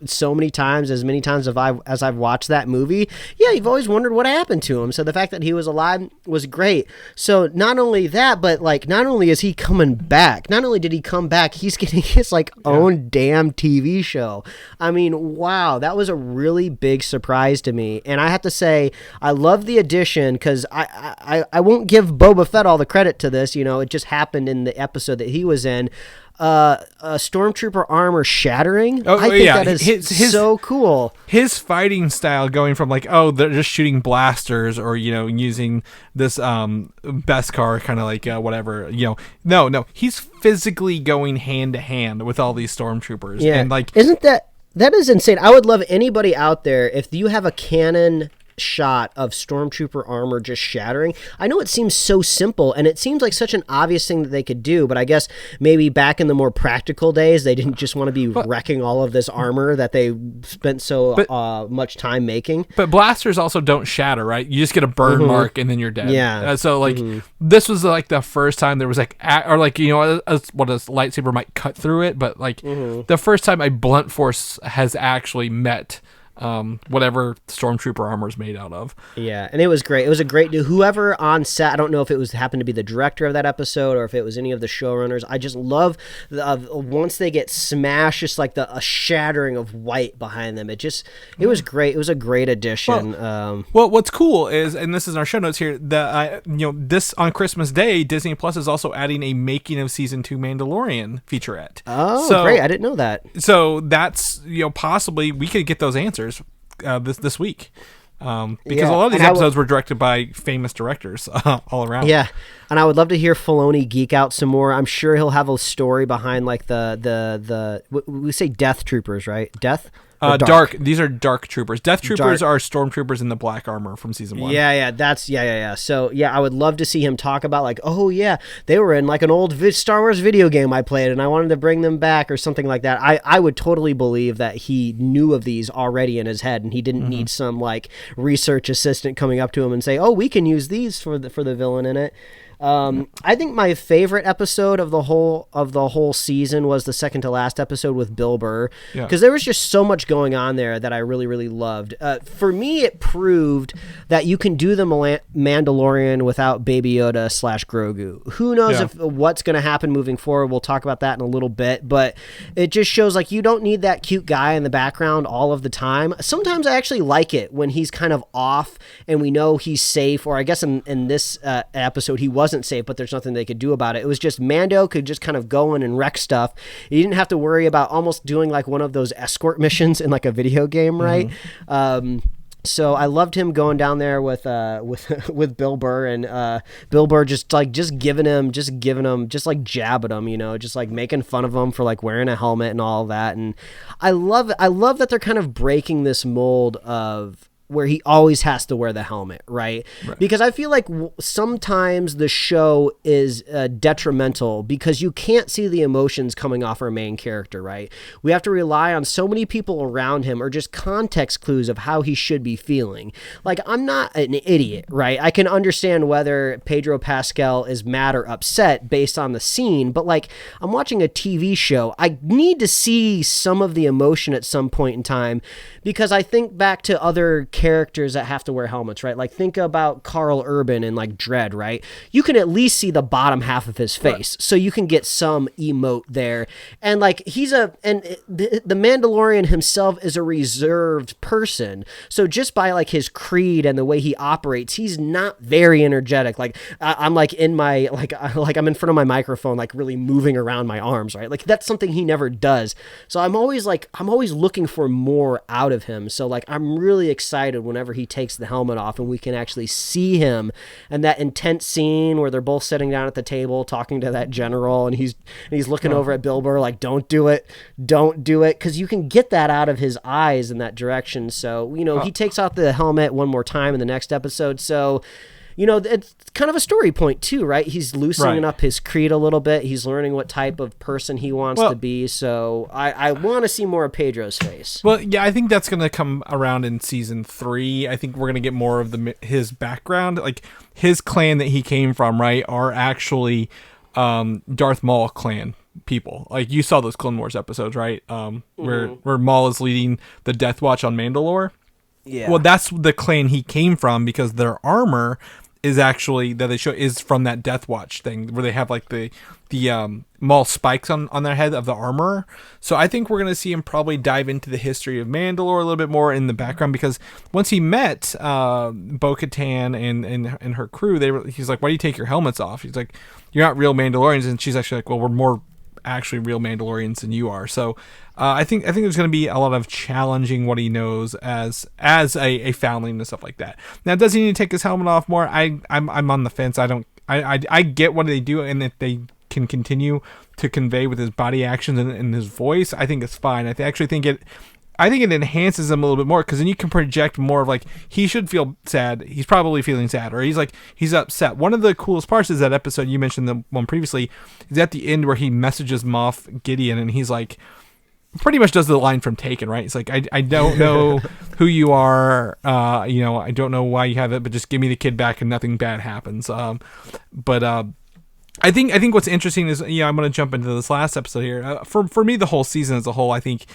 so many times, as many times as I've watched that movie, you've always wondered what happened to him. So the fact that he was alive was great. So not only that, but like, not only is he coming back, not only did he come back, he's getting his own damn TV show. I mean, wow, that was a really big surprise to me. And I have to say, I love the addition, because I won't give Boba Fett all the credit to this. It just happened in the episode that he was in. Stormtrooper armor shattering. I think that is so cool. His fighting style, going from they're just shooting blasters, or using this Beskar kind of whatever. No, he's physically going hand to hand with all these stormtroopers. Yeah, and isn't that is insane? I would love anybody out there, if you have a canon shot of stormtrooper armor just shattering. I know it seems so simple, and it seems like such an obvious thing that they could do, but I guess maybe back in the more practical days, they didn't just want to be wrecking all of this armor that they spent so much time making. But blasters also don't shatter, right? You just get a burn mark and then you're dead. Yeah. This was the first time there was what a lightsaber might cut through it, but the first time a blunt force has actually met whatever stormtrooper armor is made out of. Yeah, and it was great. It was a great whoever on set. I don't know if it happened to be the director of that episode or if it was any of the showrunners. I just love once they get smashed, just a shattering of white behind them. It was great. It was a great addition. Well, what's cool is, and this is in our show notes here, that this on Christmas Day, Disney Plus is also adding a making of season 2 Mandalorian featurette. Oh, so, great! I didn't know that. So that's possibly we could get those answers this week, because a lot of these episodes were directed by famous directors all around. Yeah, and I would love to hear Filoni geek out some more. I'm sure he'll have a story behind the we say Death Troopers, right? Death. Dark. These are Dark Troopers. Death Troopers are stormtroopers in the black armor from season 1. Yeah. So I would love to see him talk about they were in an old Star Wars video game I played, and I wanted to bring them back or something like that. I would totally believe that he knew of these already in his head, and he didn't need some research assistant coming up to him and say, "Oh, we can use these for the villain in it." I think my favorite episode of the whole season was the second to last episode with Bill Burr, because there was just so much going on there that I really, really loved. For me, it proved that you can do the Mandalorian without Baby Yoda / Grogu. Who knows what's going to happen moving forward? We'll talk about that in a little bit, but it just shows you don't need that cute guy in the background all of the time. Sometimes I actually like it when he's kind of off and we know he's safe, or I guess in this episode he wasn't safe, but there's nothing they could do about it. It was just Mando could just kind of go in and wreck stuff. You didn't have to worry about almost doing one of those escort missions in a video game, right? So I loved him going down there with Bill Burr, and Bill Burr just giving him jabbing him, just making fun of him for wearing a helmet and all that. And I love that they're kind of breaking this mold of where he always has to wear the helmet, right? Because I feel sometimes the show is detrimental because you can't see the emotions coming off our main character, right? We have to rely on so many people around him or just context clues of how he should be feeling. I'm not an idiot, right? I can understand whether Pedro Pascal is mad or upset based on the scene, but I'm watching a TV show. I need to see some of the emotion at some point in time, because I think back to other characters that have to wear helmets, right? Think about Carl Urban in Dredd, right? You can at least see the bottom half of his face, so you can get some emote there. And the Mandalorian himself is a reserved person, so just by his creed and the way he operates, he's not very energetic. I'm in my I'm in front of my microphone, really moving around my arms, right? That's something he never does. So I'm always looking for more out of him. So I'm really excited whenever he takes the helmet off and we can actually see him, and that intense scene where they're both sitting down at the table talking to that general, and he's looking over at Bill Burr don't do it, because you can get that out of his eyes in that direction. So he takes off the helmet one more time in the next episode. So it's kind of a story point too, right? He's loosening up his creed a little bit. He's learning what type of person he wants to be. So I want to see more of Pedro's face. Well, yeah, I think that's going to come around in season 3. I think we're going to get more of his background. Like, his clan that he came from, right, are actually Darth Maul clan people. Like, you saw those Clone Wars episodes, right? Where Maul is leading the Death Watch on Mandalore. Yeah. Well, that's the clan he came from, because their armor is actually that they show is from that Death Watch thing where they have like the Maul spikes on their head of the armor. So I think we're gonna see him probably dive into the history of Mandalore a little bit more in the background, because once he met Bo-Katan and her crew, he's like, "Why do you take your helmets off?" He's like, "You're not real Mandalorians," and she's actually like, "Well, we're more actually real Mandalorians than you are." So I think there's going to be a lot of challenging what he knows as a foundling and stuff like that. Now, does he need to take his helmet off more? I'm on the fence. I get what they do, and if they can continue to convey with his body actions and his voice, I think it's fine. I think it enhances him a little bit more, because then you can project more of like, he should feel sad. He's probably feeling sad, or he's upset. One of the coolest parts is that episode you mentioned, the one previously, is at the end where he messages Moff Gideon, and he's like, pretty much does the line from Taken, right? It's like, I don't know who you are, I don't know why you have it, but just give me the kid back and nothing bad happens. But I think what's interesting is, I'm going to jump into this last episode here. For me, the whole season as a whole, I think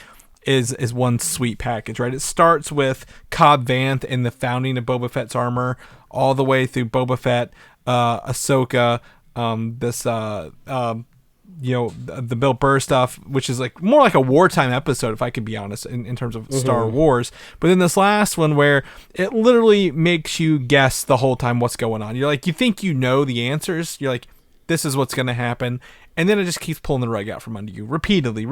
is one sweet package, right? It starts with Cobb Vanth and the founding of Boba Fett's armor, all the way through Boba Fett, Ahsoka, the Bill Burr stuff, which is like more like a wartime episode, if I could be honest, in terms of Star Wars. But then this last one, where it literally makes you guess the whole time what's going on. You're like, you think you know the answers. You're like, this is what's going to happen. And then it just keeps pulling the rug out from under you repeatedly,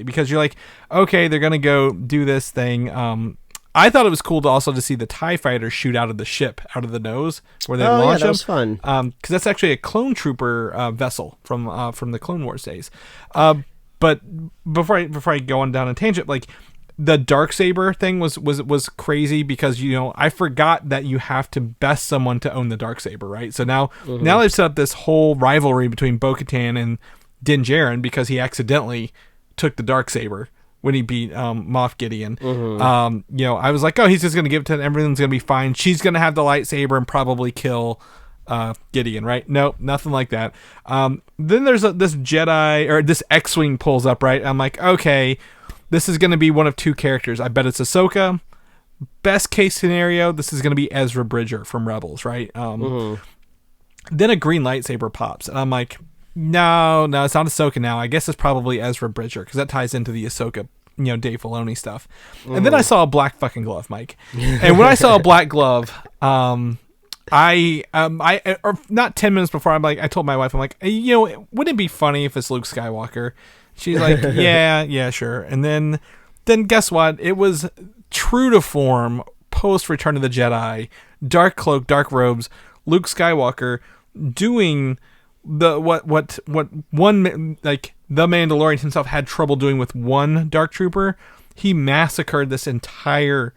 because you're like, okay, they're going to go do this thing. I thought it was cool to see the TIE fighters shoot out of the ship, out of the nose, where they launch them. That was fun. Because that's actually a clone trooper vessel from the Clone Wars days. But before I go on down a tangent, like, the Darksaber thing was crazy, because I forgot that you have to best someone to own the Darksaber, right? So now they've set up this whole rivalry between Bo-Katan and Din Djarin, because he accidentally took the Darksaber when he beat Moff Gideon. I was like, oh, he's just gonna give it to him, everything's gonna be fine. She's gonna have the lightsaber and probably kill Gideon, right? Nope, nothing like that. Then there's this Jedi, or this X-Wing pulls up, right? I'm like, okay, this is going to be one of two characters. I bet it's Ahsoka. Best case scenario, this is going to be Ezra Bridger from Rebels, right? Then a green lightsaber pops, and I'm like, no, it's not Ahsoka now. I guess it's probably Ezra Bridger, because that ties into the Ahsoka, Dave Filoni stuff. And then I saw a black fucking glove, Mike. And when I saw a black glove, I not 10 minutes before, I told my wife, I'm like, wouldn't it be funny if it's Luke Skywalker? She's like, yeah, sure. And then guess what? It was true to form, post Return of the Jedi, dark cloak, dark robes, Luke Skywalker doing what one, like, the Mandalorian himself had trouble doing with one dark trooper. He massacred this entire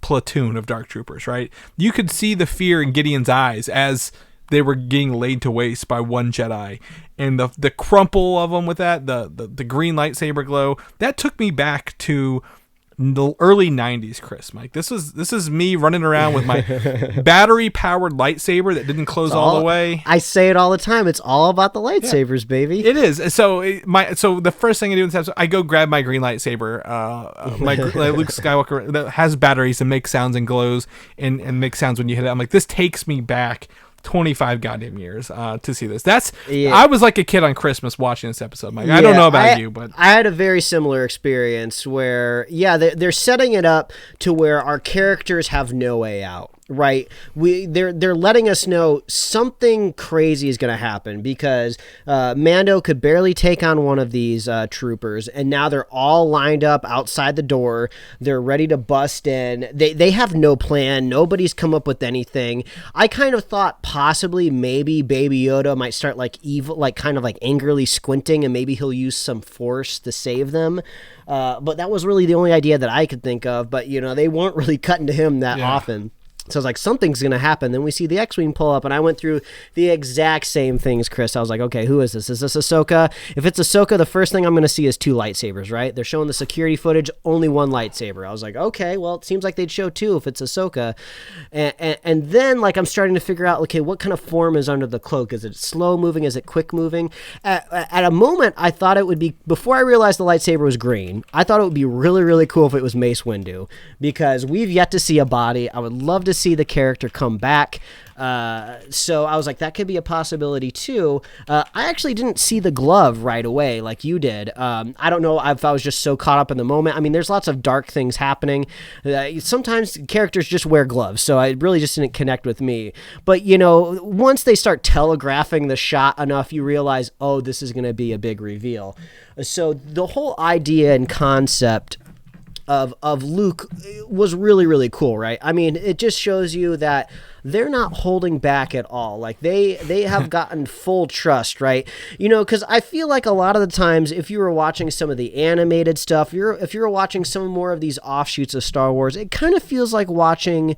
platoon of dark troopers, right? You could see the fear in Gideon's eyes as they were getting laid to waste by one Jedi, and the crumple of them with that, the green lightsaber glow, that took me back to the early 90s, Chris. Mike, this is me running around with my battery powered lightsaber that didn't close all the way. I say it all the time. It's all about the lightsabers, baby. It is. So the first thing I do is I go grab my green lightsaber, my Luke Skywalker, that has batteries and makes sounds and glows and makes sounds when you hit it. I'm like, this takes me back 25 goddamn years to see this. I was like a kid on Christmas watching this episode, Mike. I don't know about you, but I had a very similar experience where they're setting it up to where our characters have no way out. Right, they're letting us know something crazy is going to happen, because Mando could barely take on one of these troopers, and now they're all lined up outside the door. They're ready to bust in. They have no plan. Nobody's come up with anything. I kind of thought possibly maybe Baby Yoda might start like evil, like kind of like angrily squinting, and maybe he'll use some force to save them. But that was really the only idea that I could think of. But they weren't really cutting to him that often. So I was like, something's going to happen. Then we see the X-Wing pull up, and I went through the exact same things, Chris. I was like, okay, who is this? Is this Ahsoka? If it's Ahsoka, the first thing I'm going to see is 2 lightsabers, right? They're showing the security footage, only 1 lightsaber. I was like, okay, well, it seems like they'd show 2 if it's Ahsoka. And then, like, I'm starting to figure out, okay, what kind of form is under the cloak? Is it slow moving? Is it quick moving? At a moment, I thought it would be, before I realized the lightsaber was green, I thought it would be really, really cool if it was Mace Windu, because we've yet to see a body. I would love to see the character come back. So I was like, that could be a possibility too. I actually didn't see the glove right away like you did. I don't know if I was just so caught up in the moment. I mean, there's lots of dark things happening. Sometimes characters just wear gloves, so it really just didn't connect with me. But, you know, once they start telegraphing the shot enough, you realize, oh, this is going to be a big reveal. So the whole idea and concept of Luke was really, really cool, right? I mean, it just shows you that they're not holding back at all. Like they have gotten full trust, right? You know, because I feel like a lot of the times, if you were watching some of the animated stuff, if you're watching some more of these offshoots of Star Wars, it kind of feels like watching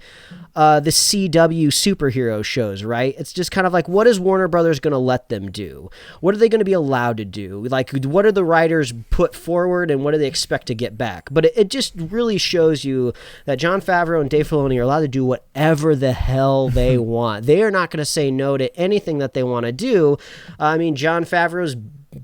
the CW superhero shows, right? It's just kind of like, what is Warner Brothers going to let them do? What are they going to be allowed to do? Like, what are the writers put forward, and what do they expect to get back? But it just really shows you that Jon Favreau and Dave Filoni are allowed to do whatever the hell they want. They are not going to say no to anything that they want to do. I mean, Jon Favreau's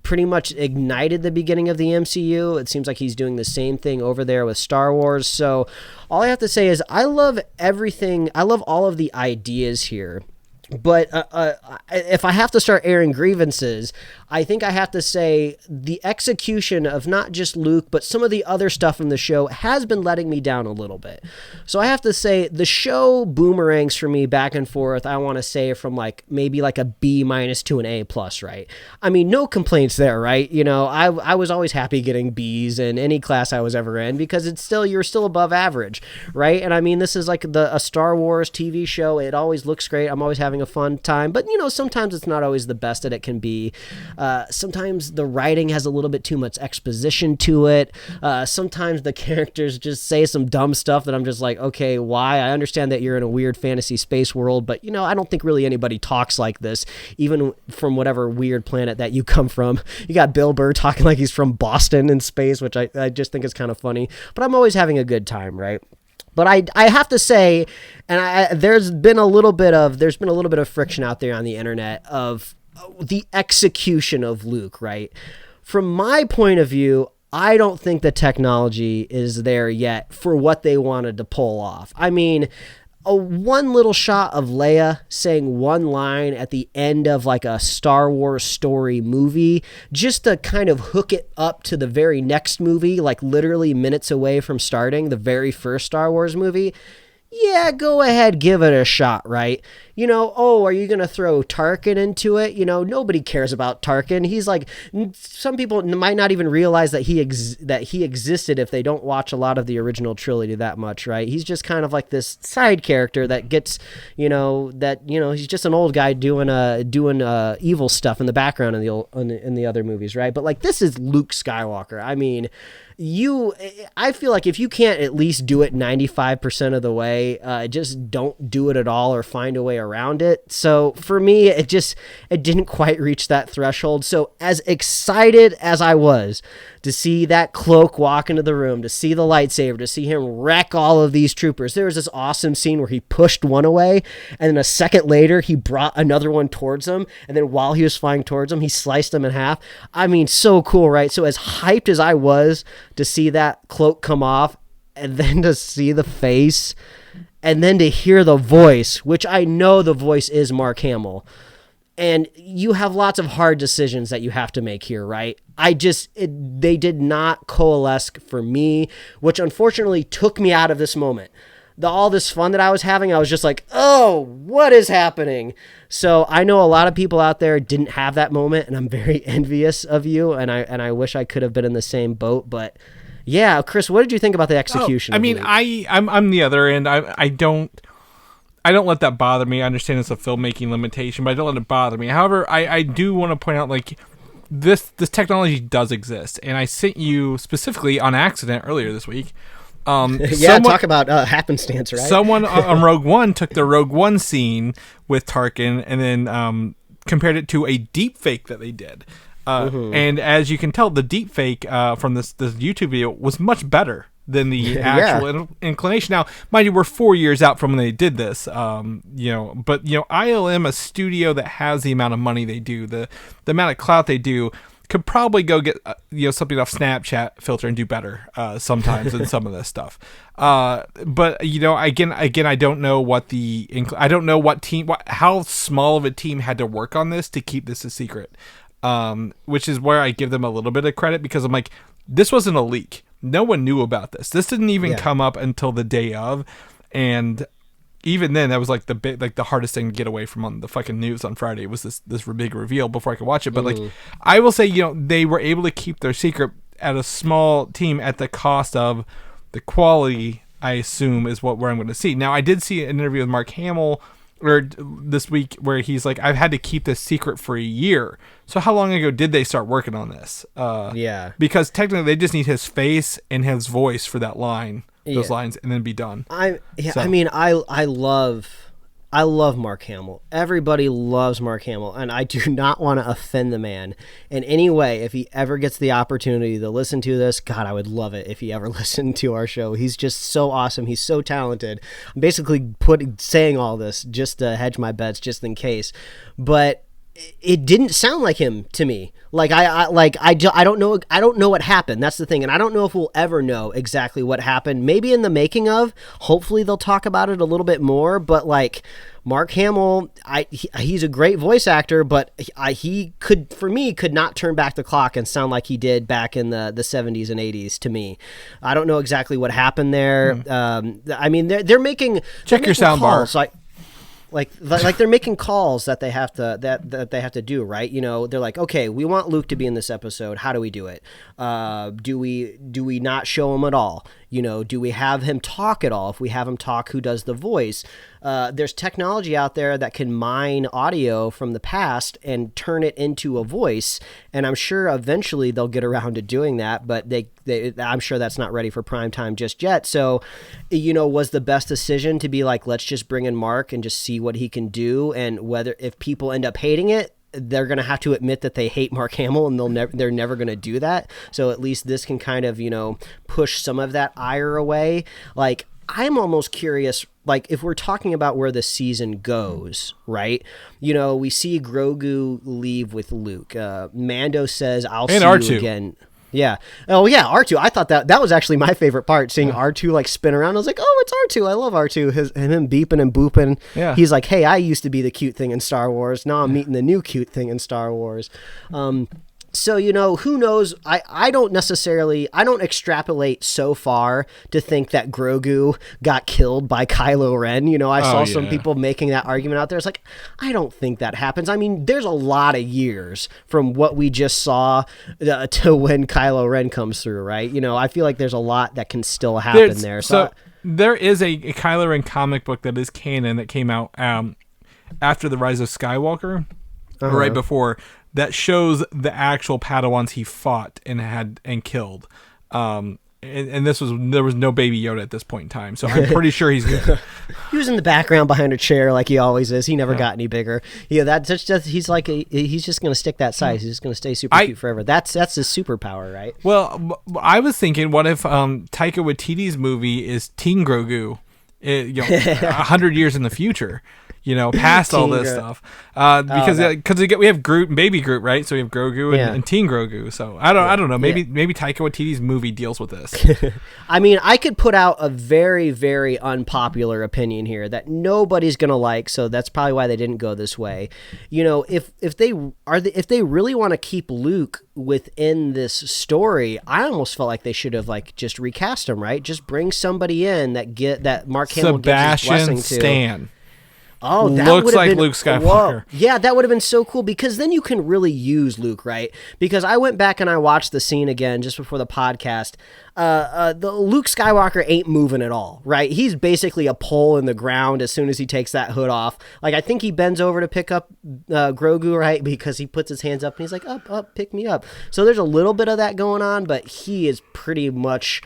pretty much ignited the beginning of the MCU. It seems like he's doing the same thing over there with Star Wars. So all I have to say is I love everything. I love all of the ideas here. But if I have to start airing grievances, I think I have to say the execution of not just Luke, but some of the other stuff in the show has been letting me down a little bit. So I have to say the show boomerangs for me back and forth. I want to say from like maybe like a B- to an A+, right? I mean, no complaints there, right? You know, I was always happy getting B's in any class I was ever in, because you're still above average, right? And I mean, this is like a Star Wars TV show. It always looks great. I'm always having a fun time, but you know, sometimes it's not always the best that it can be. Sometimes the writing has a little bit too much exposition to it. Sometimes the characters just say some dumb stuff that I'm just like, okay, why? I understand that you're in a weird fantasy space world, but you know, I don't think really anybody talks like this, even from whatever weird planet that you come from. You got Bill Burr talking like he's from Boston in space, which I just think is kind of funny, but I'm always having a good time, right? But I have to say, and there's been a little bit of friction out there on the internet of the execution of Luke, right? From my point of view, I don't think the technology is there yet for what they wanted to pull off. I mean, one little shot of Leia saying one line at the end of like a Star Wars story movie, just to kind of hook it up to the very next movie, like literally minutes away from starting the very first Star Wars movie. Yeah, go ahead, give it a shot, right? You know, oh, are you going to throw Tarkin into it? You know, nobody cares about Tarkin. He's like, some people might not even realize that he existed if they don't watch a lot of the original trilogy that much, right? He's just kind of like this side character that gets, he's just an old guy doing evil stuff in the background in the other movies, right? But like, this is Luke Skywalker. I mean, I feel like if you can't at least do it 95% of the way, just don't do it at all or find a way around it. So for me, it didn't quite reach that threshold. So as excited as I was to see that cloak walk into the room, to see the lightsaber, to see him wreck all of these troopers, there was this awesome scene where he pushed one away, and then a second later, he brought another one towards him, and then while he was flying towards him, he sliced him in half. I mean, so cool, right? So as hyped as I was to see that cloak come off, and then to see the face, and then to hear the voice, which I know the voice is Mark Hamill. And you have lots of hard decisions that you have to make here, right? They did not coalesce for me, which unfortunately took me out of this moment. All this fun that I was having, I was just like, oh, what is happening? So I know a lot of people out there didn't have that moment, and I'm very envious of you, and I wish I could have been in the same boat, but yeah, Chris, what did you think about the execution? I mean, I'm the other end. I don't let that bother me. I understand it's a filmmaking limitation, but I don't let it bother me. However, I do want to point out, like, this technology does exist, and I sent you specifically on accident earlier this week Talk about happenstance, right? Someone on Rogue One took the Rogue One scene with Tarkin and then compared it to a deep fake that they did. And as you can tell, the deep fake from this YouTube video was much better than the actual inclination. Now, mind you, we're 4 years out from when they did this, but ILM, a studio that has the amount of money they do, the amount of clout they do, could probably go get something off Snapchat filter and do better sometimes than some of this stuff. But again, I don't know what how small of a team had to work on this to keep this a secret. Which is where I give them a little bit of credit, because I'm like, this wasn't a leak. No one knew about this. This didn't even come up until the day of, and even then, that was like the hardest thing to get away from on the fucking news on Friday. It was this big reveal before I could watch it. But like, I will say, they were able to keep their secret at a small team at the cost of the quality, I assume, is where I'm going to see. Now, I did see an interview with Mark Hamill this week where he's like, I've had to keep this secret for a year. So how long ago did they start working on this? Because technically they just need his face and his voice for that line, those lines, and then be done. I love Mark Hamill. Everybody loves Mark Hamill, and I do not want to offend the man in any way. If he ever gets the opportunity to listen to this, God, I would love it if he ever listened to our show. He's just so awesome. He's so talented. I'm basically saying all this just to hedge my bets, just in case. But it didn't sound like him to me. Like I don't know what happened. That's the thing, and I don't know if we'll ever know exactly what happened. Maybe in the making of. Hopefully they'll talk about it a little bit more. But like Mark Hamill, he's a great voice actor, but he could not turn back the clock and sound like he did back in the 70s and 80s to me. I don't know exactly what happened there. I mean, they're making check your sound bar. Like they're making calls that they have to that they have to do, right? They're like, okay, we want Luke to be in this episode. How do we do it? Do we not show him at all? Do we have him talk at all? If we have him talk, who does the voice? There's technology out there that can mine audio from the past and turn it into a voice, and I'm sure eventually they'll get around to doing that, but I'm sure that's not ready for prime time just yet. So, was the best decision to be like, let's just bring in Mark and just see what he can do, and if people end up hating it, they're going to have to admit that they hate Mark Hamill, and they're never going to do that. So at least this can kind of, push some of that ire away. Like, I'm almost curious, like, if we're talking about where the season goes, right? We see Grogu leave with Luke. Mando says, I'll see R2. You again. Yeah. Oh, yeah, R2. I thought that was actually my favorite part, seeing R2 like spin around. I was like, oh, it's R2. I love R2. Him beeping and booping. Yeah. He's like, hey, I used to be the cute thing in Star Wars. Now I'm meeting the new cute thing in Star Wars. So, who knows? I don't extrapolate so far to think that Grogu got killed by Kylo Ren. I saw some people making that argument out there. It's like, I don't think that happens. I mean, there's a lot of years from what we just saw to when Kylo Ren comes through, right? I feel like there's a lot that can still happen there. So there is a Kylo Ren comic book that is canon that came out after the Rise of Skywalker, right before, that shows the actual Padawans he fought and killed. And there was no Baby Yoda at this point in time, so I'm pretty sure he's good. He was in the background behind a chair like he always is. He never got any bigger. Yeah, that's just he's just gonna stick that size. He's just gonna stay super cute forever. That's his superpower, right? Well, I was thinking, what if Taika Waititi's movie is Teen Grogu, 100 years in the future? Past all this stuff, because we have Groot and Baby Groot, right? So we have Grogu and Teen Grogu. So I don't know. Maybe Taika Waititi's movie deals with this. I mean, I could put out a very, very unpopular opinion here that nobody's gonna like. So that's probably why they didn't go this way. If they really want to keep Luke within this story, I almost felt like they should have just recast him, right? Just bring somebody in that Mark Hamill gives his blessing to. Stan. Oh, that looks like Luke Skywalker. Whoa. Yeah, that would have been so cool, because then you can really use Luke, right? Because I went back and I watched the scene again just before the podcast. The Luke Skywalker ain't moving at all, right? He's basically a pole in the ground as soon as he takes that hood off. Like, I think he bends over to pick up Grogu, right? Because he puts his hands up and he's like, up, pick me up. So there's a little bit of that going on, but he is pretty much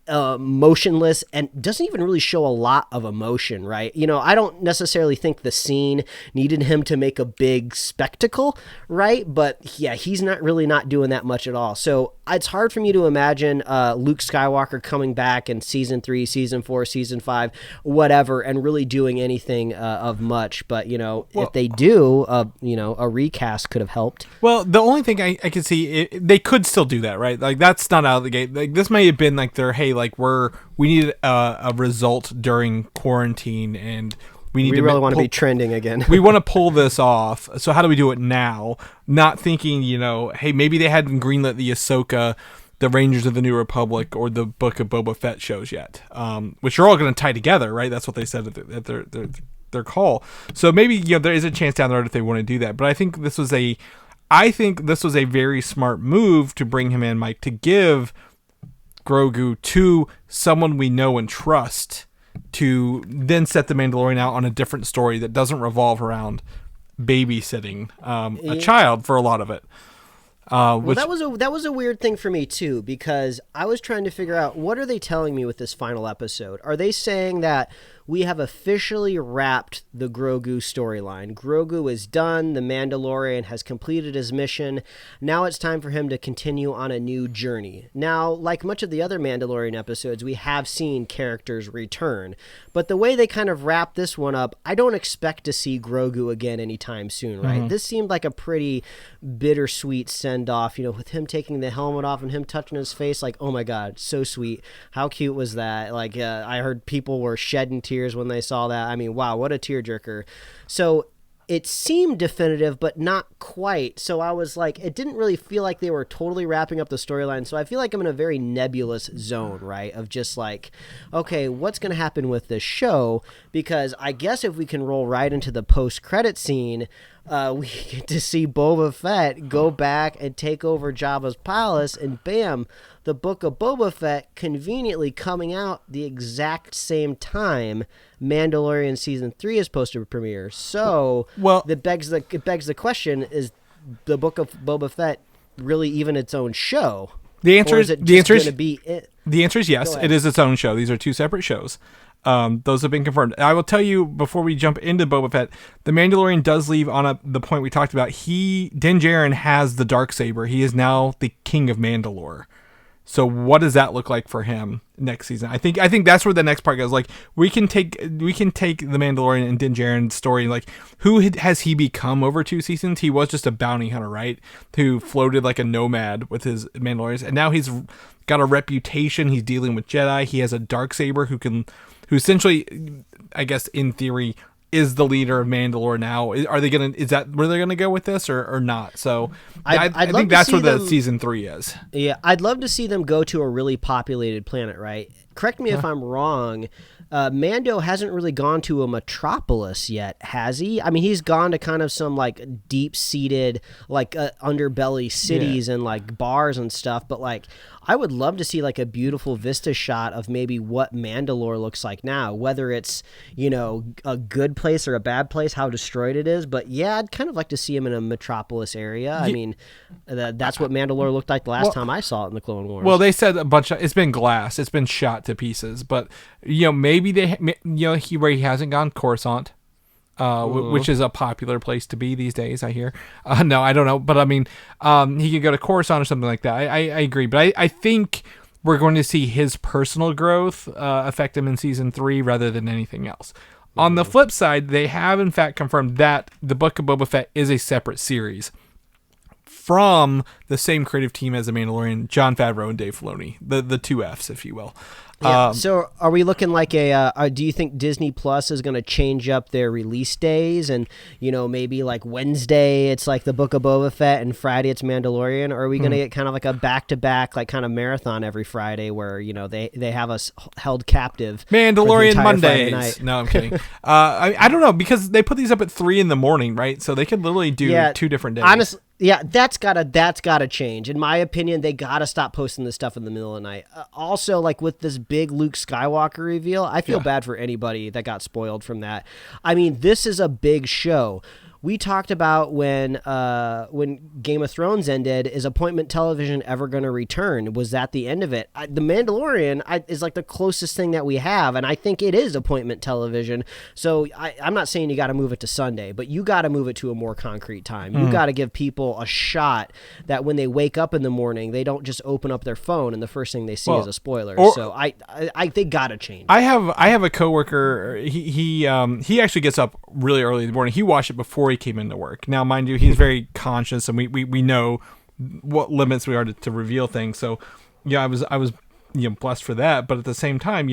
motionless and doesn't even really show a lot of emotion, right? You know, I don't necessarily think the scene needed him to make a big spectacle, right? But yeah, he's not doing that much at all. So it's hard for me to imagine Luke Skywalker coming back in season 3, season 4, season 5, whatever, and really doing anything of much. But, you know, if they do, you know, a recast could have helped. Well, the only thing I can see, they could still do that, right? Like, that's not out of the gate. Like, this may have been like their, hey, like we need a result during quarantine, and we really want to be trending again. We want to pull this off. So how do we do it now? Not thinking, you know, hey, maybe they hadn't greenlit the Ahsoka, the Rangers of the New Republic, or the Book of Boba Fett shows yet, which are all going to tie together, right? That's what they said at their call. So maybe, you know, there is a chance down the road if they want to do that. But I think this was a very smart move to bring him in, Mike, to give Grogu to someone we know and trust, to then set the Mandalorian out on a different story that doesn't revolve around babysitting a child for a lot of it. Well, that was a weird thing for me too, because I was trying to figure out, what are they telling me with this final episode? Are they saying that we have officially wrapped the Grogu storyline? Grogu is done. The Mandalorian has completed his mission. Now it's time for him to continue on a new journey. Now, like much of the other Mandalorian episodes, we have seen characters return. But the way they kind of wrap this one up, I don't expect to see Grogu again anytime soon, right? Mm-hmm. This seemed like a pretty bittersweet send-off, you know, with him taking the helmet off and him touching his face. Like, oh my God, so sweet. How cute was that? Like, I heard people were shedding tears when they saw that. I mean, wow, what a tearjerker. So it seemed definitive, but not quite. So I was like, it didn't really feel like they were totally wrapping up the storyline. So I feel like I'm in a very nebulous zone, right? Of just like, okay, what's going to happen with this show? Because I guess if we can roll right into the post-credit scene, we get to see Boba Fett go back and take over Jabba's palace, and bam, the Book of Boba Fett conveniently coming out the exact same time Mandalorian Season 3 is supposed to premiere. So it begs the question, is the Book of Boba Fett really even its own show? The answer is yes, it is its own show. These are two separate shows. Those have been confirmed. I will tell you, before we jump into Boba Fett, the Mandalorian does leave on the point we talked about. Din Djarin has the Darksaber. He is now the King of Mandalore. So what does that look like for him next season? I think that's where the next part goes. Like, we can take the Mandalorian and Din Djarin's story. Like, who has he become over 2 seasons? He was just a bounty hunter, right? Who floated like a nomad with his Mandalorians, and now he's got a reputation. He's dealing with Jedi. He has a Darksaber who essentially, I guess in theory, is the leader of Mandalore now. Is that where they're gonna go with this or not? So I think that's where the season 3 is. Yeah, I'd love to see them go to a really populated planet, right? Correct me if I'm wrong. Mando hasn't really gone to a metropolis yet, has he? I mean, he's gone to kind of some like deep-seated, like underbelly cities and like bars and stuff. But like, I would love to see like a beautiful vista shot of maybe what Mandalore looks like now, whether it's, you know, a good place or a bad place, how destroyed it is. But yeah, I'd kind of like to see him in a metropolis area. I mean, that's what Mandalore looked like the last time I saw it in the Clone Wars. Well, they said it's been glass, it's been shot to pieces, but you know, maybe where he hasn't gone, Coruscant. Which is a popular place to be these days, I hear. No, I don't know. But I mean, he could go to Coruscant or something like that. I agree. But I think we're going to see his personal growth affect him in season 3 rather than anything else. On the flip side, they have in fact confirmed that the Book of Boba Fett is a separate series from the same creative team as The Mandalorian, Jon Favreau and Dave Filoni, the two Fs, if you will. Yeah. So are we looking like do you think Disney Plus is going to change up their release days, and, you know, maybe like Wednesday it's like the Book of Boba Fett and Friday it's Mandalorian? Or are we going to get kind of like a back-to-back like kind of marathon every Friday where, you know, they have us held captive? Mandalorian Mondays. No, I'm kidding. I don't know, because they put these up at 3 a.m, right? So they could literally do 2 different days. Honestly, yeah, that's gotta change. In my opinion, they gotta stop posting this stuff in the middle of the night. Also, like with this big Luke Skywalker reveal, I feel bad for anybody that got spoiled from that. I mean, this is a big show. we talked about when Game of Thrones ended, is appointment television ever going to return? Was that the end of it? The Mandalorian is like the closest thing that we have, and I think it is appointment television. So I'm not saying you got to move it to Sunday, but you got to move it to a more concrete time. You got to give people a shot that when they wake up in the morning, they don't just open up their phone and the first thing they see is a spoiler. So I they got to change. I have a coworker. He actually gets up really early in the morning. He watched it before he came into work. Now, mind you, he's very conscious, and we know what limits we are to reveal things. So, yeah, I was blessed for that. But at the same time,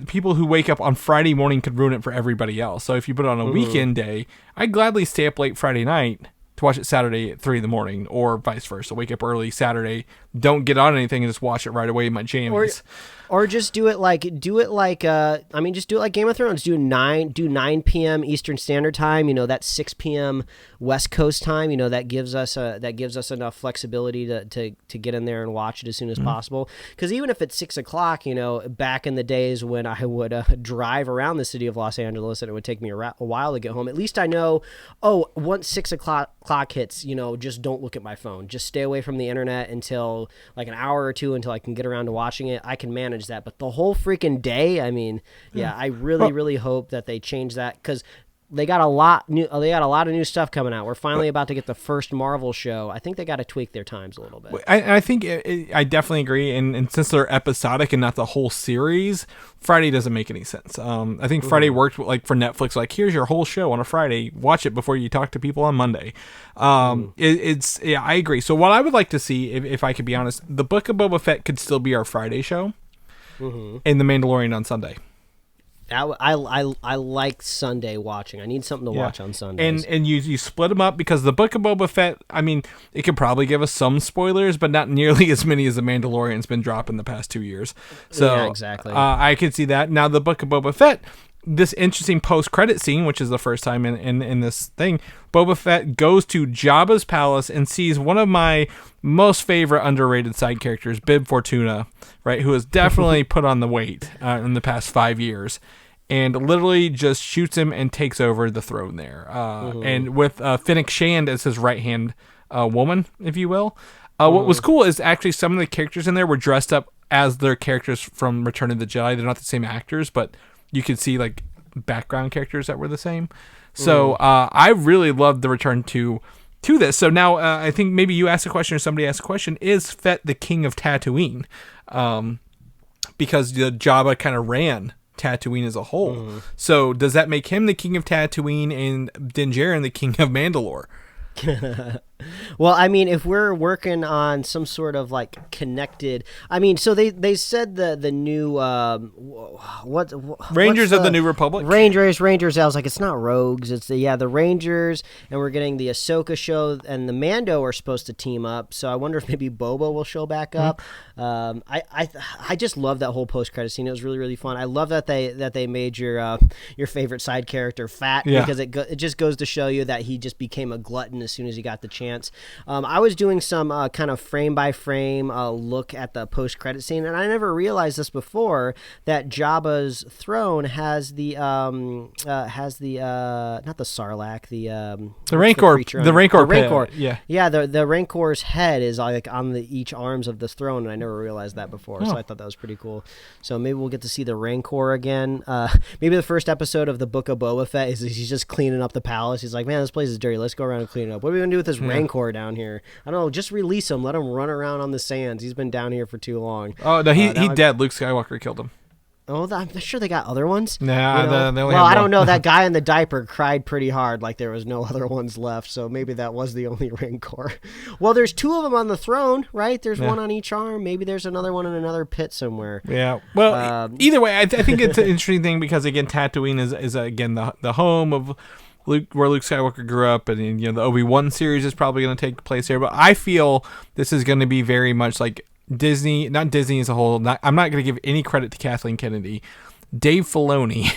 people who wake up on Friday morning could ruin it for everybody else. So if you put it on a weekend day, I'd gladly stay up late Friday night to watch it Saturday at 3 a.m, or vice versa. Wake up early Saturday, don't get on anything, and just watch it right away in my jammies. Or just do it like just do it like Game of Thrones. Do 9 p.m. Eastern Standard Time. That's 6 p.m. West Coast time. That gives us enough flexibility to get in there and watch it as soon as possible. Because even if it's 6 o'clock, back in the days when I would drive around the city of Los Angeles and it would take me a while to get home, at least I know, once 6 o'clock hits, just don't look at my phone. Just stay away from the internet until like an hour or two until I can get around to watching it. I can manage that, but the whole freaking day, I really hope that they change that, because they got a lot of new stuff coming out. We're finally about to get the first Marvel show. I think they got to tweak their times a little bit. I think I definitely agree, and since they're episodic and not the whole series, Friday doesn't make any sense. I think Friday worked like for Netflix. Like, here's your whole show on a Friday. Watch it before you talk to people on Monday. I agree. So what I would like to see, if I could be honest, the Book of Boba Fett could still be our Friday show, and the Mandalorian on Sunday. I like Sunday watching. I need something to watch on Sundays. And you split them up, because the Book of Boba Fett, it could probably give us some spoilers, but not nearly as many as the Mandalorian's been dropping the past 2 years. So yeah, exactly. I could see that. Now, the Book of Boba Fett, this interesting post-credit scene, which is the first time in this thing, Boba Fett goes to Jabba's palace and sees one of my most favorite underrated side characters, Bib Fortuna, right, who has definitely put on the weight in the past 5 years, and literally just shoots him and takes over the throne there. And with Fennec Shand as his right-hand woman, if you will. What was cool is actually some of the characters in there were dressed up as their characters from Return of the Jedi. They're not the same actors, but you could see like background characters that were the same. So I really loved the return to this. So now I think maybe you asked a question or somebody asked a question: is Fett the king of Tatooine? Because the Jabba kind of ran Tatooine as a whole. So does that make him the king of Tatooine and Din Djarin the king of Mandalore? Well, if we're working on some sort of like connected, so they said the new Rangers of the New Republic. Rangers. I was like, it's not Rogues. It's the Rangers, and we're getting the Ahsoka show, and the Mando are supposed to team up. So I wonder if maybe Boba will show back up. I just love that whole post credit scene. It was really, really fun. I love that they made your favorite side character fat, because it just goes to show you that he just became a glutton as soon as he got the chance. I was doing some kind of frame by frame look at the post credit scene, and I never realized this before, that Jabba's throne has the not the Sarlacc, the Rancor, the Rancor, the Rancor's head is like on each arms of this throne, and I never realized that before. So I thought that was pretty cool. So maybe we'll get to see the Rancor again. Maybe the first episode of the Book of Boba Fett is he's just cleaning up the palace. He's like, man, this place is dirty. Let's go around and clean it up. What are we gonna do with this Rancor down here? I don't know. Just release him. Let him run around on the sands. He's been down here for too long. Oh no, he dead. Luke Skywalker killed him. Oh, I'm sure they got other ones. Nah, they only I don't know. That guy in the diaper cried pretty hard, like there was no other ones left. So maybe that was the only Rancor. Well, there's 2 of them on the throne, right? There's one on each arm. Maybe there's another one in another pit somewhere. Yeah. Well, either way, I think it's an interesting thing, because again, Tatooine is again the home of Luke, where Luke Skywalker grew up, and the Obi-Wan series is probably going to take place here. But I feel this is going to be very much like Disney, not Disney as a whole. I'm not going to give any credit to Kathleen Kennedy. Dave Filoni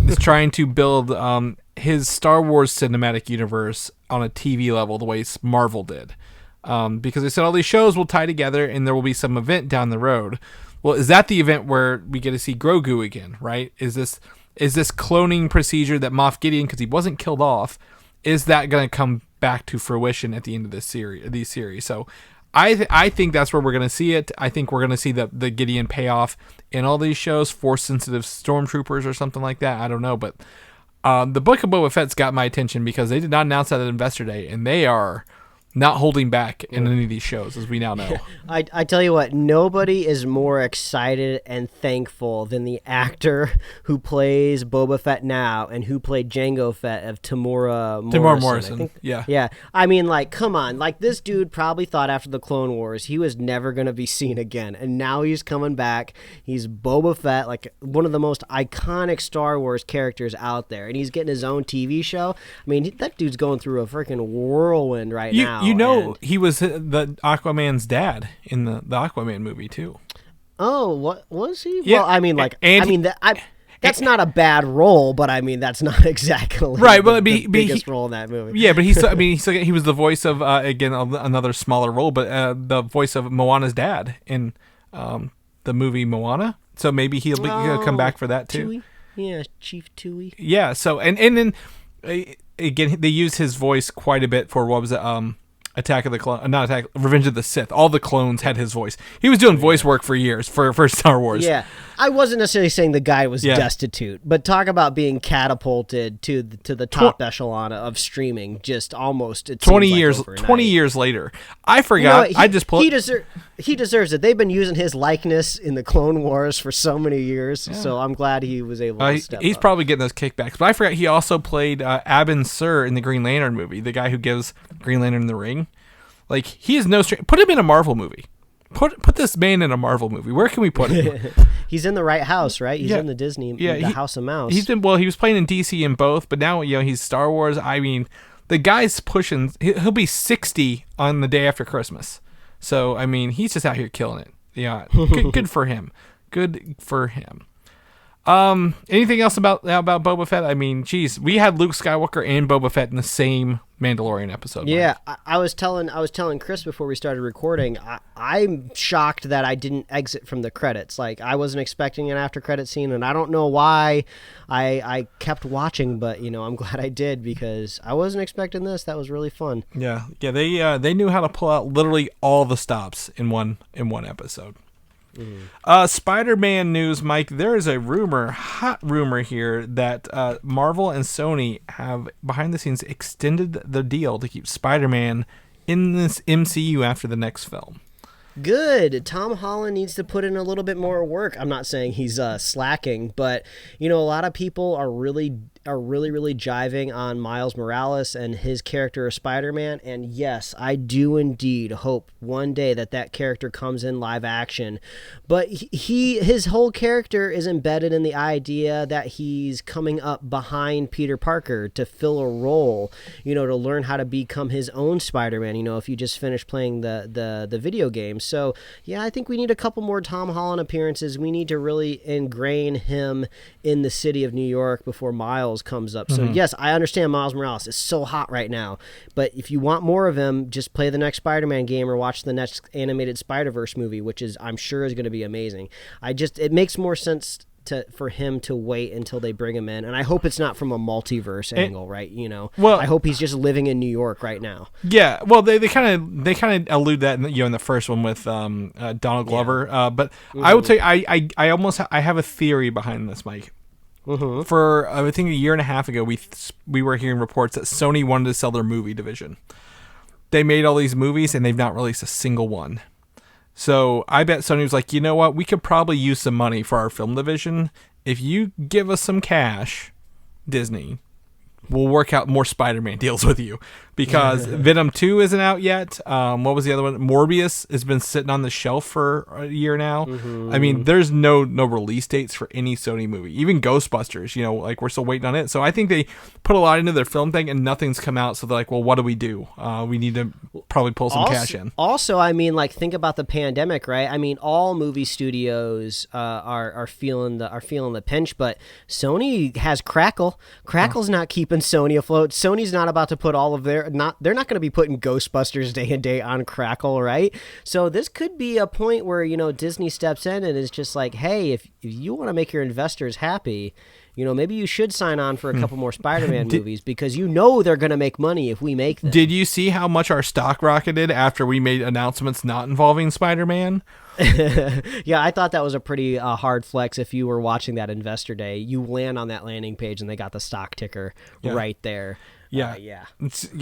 is trying to build his Star Wars cinematic universe on a TV level the way Marvel did. Because they said all these shows will tie together and there will be some event down the road. Well, is that the event where we get to see Grogu again, right? Is is this cloning procedure that Moff Gideon, because he wasn't killed off, is that going to come back to fruition at the end of this series? So I think that's where we're going to see it. I think we're going to see the Gideon payoff in all these shows, Force-sensitive stormtroopers or something like that. I don't know, but the Book of Boba Fett's got my attention because they did not announce that at Investor Day, and they are not holding back in any of these shows, as we now know. I tell you what, nobody is more excited and thankful than the actor who plays Boba Fett now and who played Jango Fett of Tamora Morrison. Yeah. I mean, like, come on. Like, this dude probably thought after the Clone Wars he was never going to be seen again. And now he's coming back. He's Boba Fett, like one of the most iconic Star Wars characters out there. And he's getting his own TV show. I mean, that dude's going through a freaking whirlwind right now. You know, he was the Aquaman's dad in the Aquaman movie too. Oh, what was he? Yeah, well, I mean, like, that's not a bad role, but I mean, that's not exactly right. But the biggest role in that movie. Yeah, but he was the voice of again another smaller role, but the voice of Moana's dad in the movie Moana. So maybe he'll come back for that too. Tui? Yeah, Chief Tui. Yeah. So and then again, they use his voice quite a bit for what was it? Revenge of the Sith. All the clones had his voice. He was doing voice work for years for Star Wars. Yeah, I wasn't necessarily saying the guy was destitute, but talk about being catapulted to the top echelon of streaming. Just almost 20 years. 20 years later, I forgot. He deserves it. They've been using his likeness in the Clone Wars for so many years, so I'm glad he was able to step up. He's probably getting those kickbacks. But I forgot he also played Abin Sur in the Green Lantern movie, the guy who gives Green Lantern the ring. Like, he is no stranger. Put him in a Marvel movie. Put this man in a Marvel movie. Where can we put him? He's in the right house, right? He's in the Disney, the House of Mouse. He was playing in DC in both, but now he's Star Wars. I mean, the guy's pushing. He'll be 60 on the day after Christmas. So I mean, he's just out here killing it. Yeah, good for him. Good for him. Anything else about Boba Fett? I mean, geez, we had Luke Skywalker and Boba Fett in the same Mandalorian episode. Yeah, I was telling Chris before we started recording. I'm shocked that I didn't exit from the credits. Like, I wasn't expecting an after credit scene, and I don't know why I kept watching, but I'm glad I did because I wasn't expecting this. That was really fun. Yeah. They knew how to pull out literally all the stops in one episode. Spider-Man news, Mike. There is a hot rumor here that Marvel and Sony have behind the scenes extended the deal to keep Spider-Man in this MCU after the next film. Good. Tom Holland needs to put in a little bit more work. I'm not saying he's slacking, but a lot of people are really jiving on Miles Morales and his character of Spider-Man, and yes, I do indeed hope one day that character comes in live action. But his whole character is embedded in the idea that he's coming up behind Peter Parker to fill a role, to learn how to become his own Spider-Man, if you just finished playing the video game. So, yeah, I think we need a couple more Tom Holland appearances. We need to really ingrain him in the city of New York before Miles comes up. So, yes, I understand Miles Morales is so hot right now. But if you want more of him, just play the next Spider-Man game or watch the next animated Spider-Verse movie, which I'm sure is going to be amazing. It makes more sense for him to wait until they bring him in, and I hope it's not from a multiverse angle, right? Well, I hope he's just living in New York right now. Yeah, well, they kind of allude that in the first one with Donald Glover, but I will tell you, I have a theory behind this, Mike. For I think a year and a half ago, we were hearing reports that Sony wanted to sell their movie division. They made all these movies and they've not released a single one. So I bet Sony was like, you know what? We could probably use some money for our film division. If you give us some cash, Disney, we'll work out more Spider-Man deals with you. Because Venom 2 isn't out yet. What was the other one? Morbius has been sitting on the shelf for a year now. I mean, there's no release dates for any Sony movie. Even Ghostbusters, we're still waiting on it. So I think they put a lot into their film thing and nothing's come out. So they're like, well, what do? We need to probably pull some cash in. Also, I mean, think about the pandemic, right? I mean, all movie studios are feeling the pinch, but Sony has Crackle. Crackle's not keeping keeping Sony afloat. Sony's not about to put all of they're not going to be putting Ghostbusters day and day on Crackle, right? So this could be a point where, Disney steps in and is just like, hey, if you want to make your investors happy, maybe you should sign on for a couple more Spider-Man movies because they're going to make money if we make them. Did you see how much our stock rocketed after we made announcements not involving Spider-Man? Yeah, I thought that was a pretty hard flex. If you were watching that Investor Day, you land on that landing page and they got the stock ticker right there. Yeah. Yeah.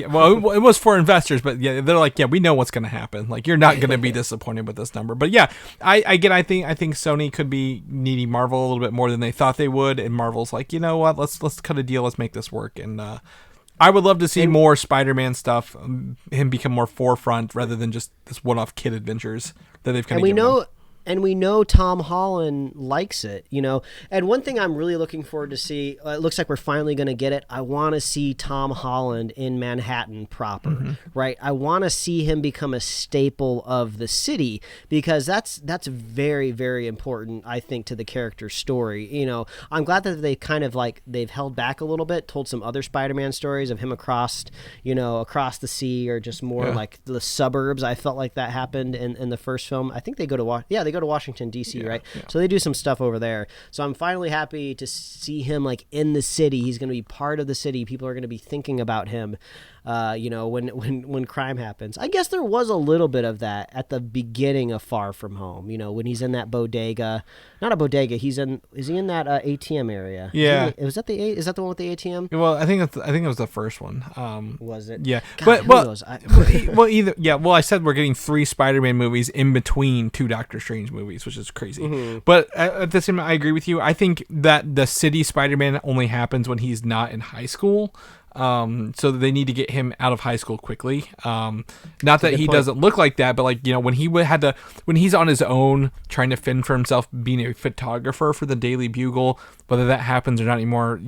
Well, it was for investors, but yeah, they're like, yeah, we know what's going to happen. Like, you're not going to be disappointed with this number. But yeah, I think Sony could be needing Marvel a little bit more than they thought they would, and Marvel's like, you know what, let's cut a deal, let's make this work. And I would love to see more Spider-Man stuff, him become more forefront rather than just this one-off kid adventures that they've kind of given him. And we know Tom Holland likes it, And one thing I'm really looking forward to see, it looks like we're finally going to get it. I want to see Tom Holland in Manhattan proper, right? I want to see him become a staple of the city because that's very, very important, I think, to the character's story. I'm glad that they kind of they've held back a little bit, told some other Spider-Man stories of him across the sea or just more like the suburbs. I felt like that happened in the first film. I think they go to they go to Washington, D.C., right? Yeah. So they do some stuff over there. So I'm finally happy to see him in the city. He's going to be part of the city. People are going to be thinking about him, when crime happens. I guess there was a little bit of that at the beginning of Far From Home, when he's in that bodega. Not a bodega. Is he in that ATM area? Yeah. Is that the one with the ATM? Well, I think it was the first one. Was it? Yeah. God, I said we're getting 3 Spider-Man movies in between 2 Doctor Strange movies, which is crazy. But at the same time, I agree with you. I think that the city Spider-Man only happens when he's not in high school. So they need to get him out of high school quickly. Not that he doesn't look like that, but when he's on his own trying to fend for himself, being a photographer for the Daily Bugle, whether that happens or not anymore,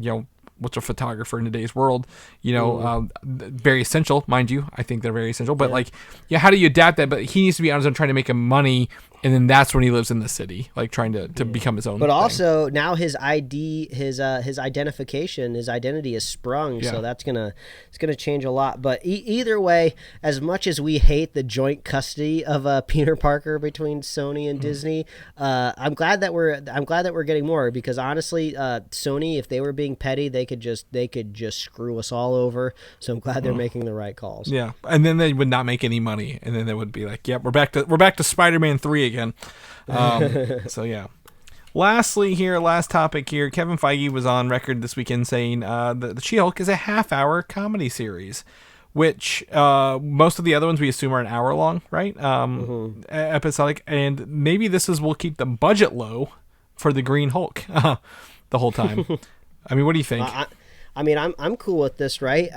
what's a photographer in today's world? Very essential, mind you. I think they're very essential. But how do you adapt that? But he needs to be on his own trying to make him money, and then that's when he lives in the city, trying to become his own. But also now his ID, his identification, his identity is sprung, so it's gonna change a lot. But either way, as much as we hate the joint custody of Peter Parker between Sony and Disney, I'm glad that we're getting more because honestly, Sony, if they were being petty, they could just screw us all over. So I'm glad they're making the right calls. Yeah, and then they would not make any money, and then they would be like, "Yep, we're back to Spider-Man 3 again." So yeah. Last topic here. Kevin Feige was on record this weekend saying the She-Hulk is a half-hour comedy series, which most of the other ones we assume are an hour long, right? Episodic, and maybe will keep the budget low for the Green Hulk the whole time. I mean, what do you think? I'm cool with this, right?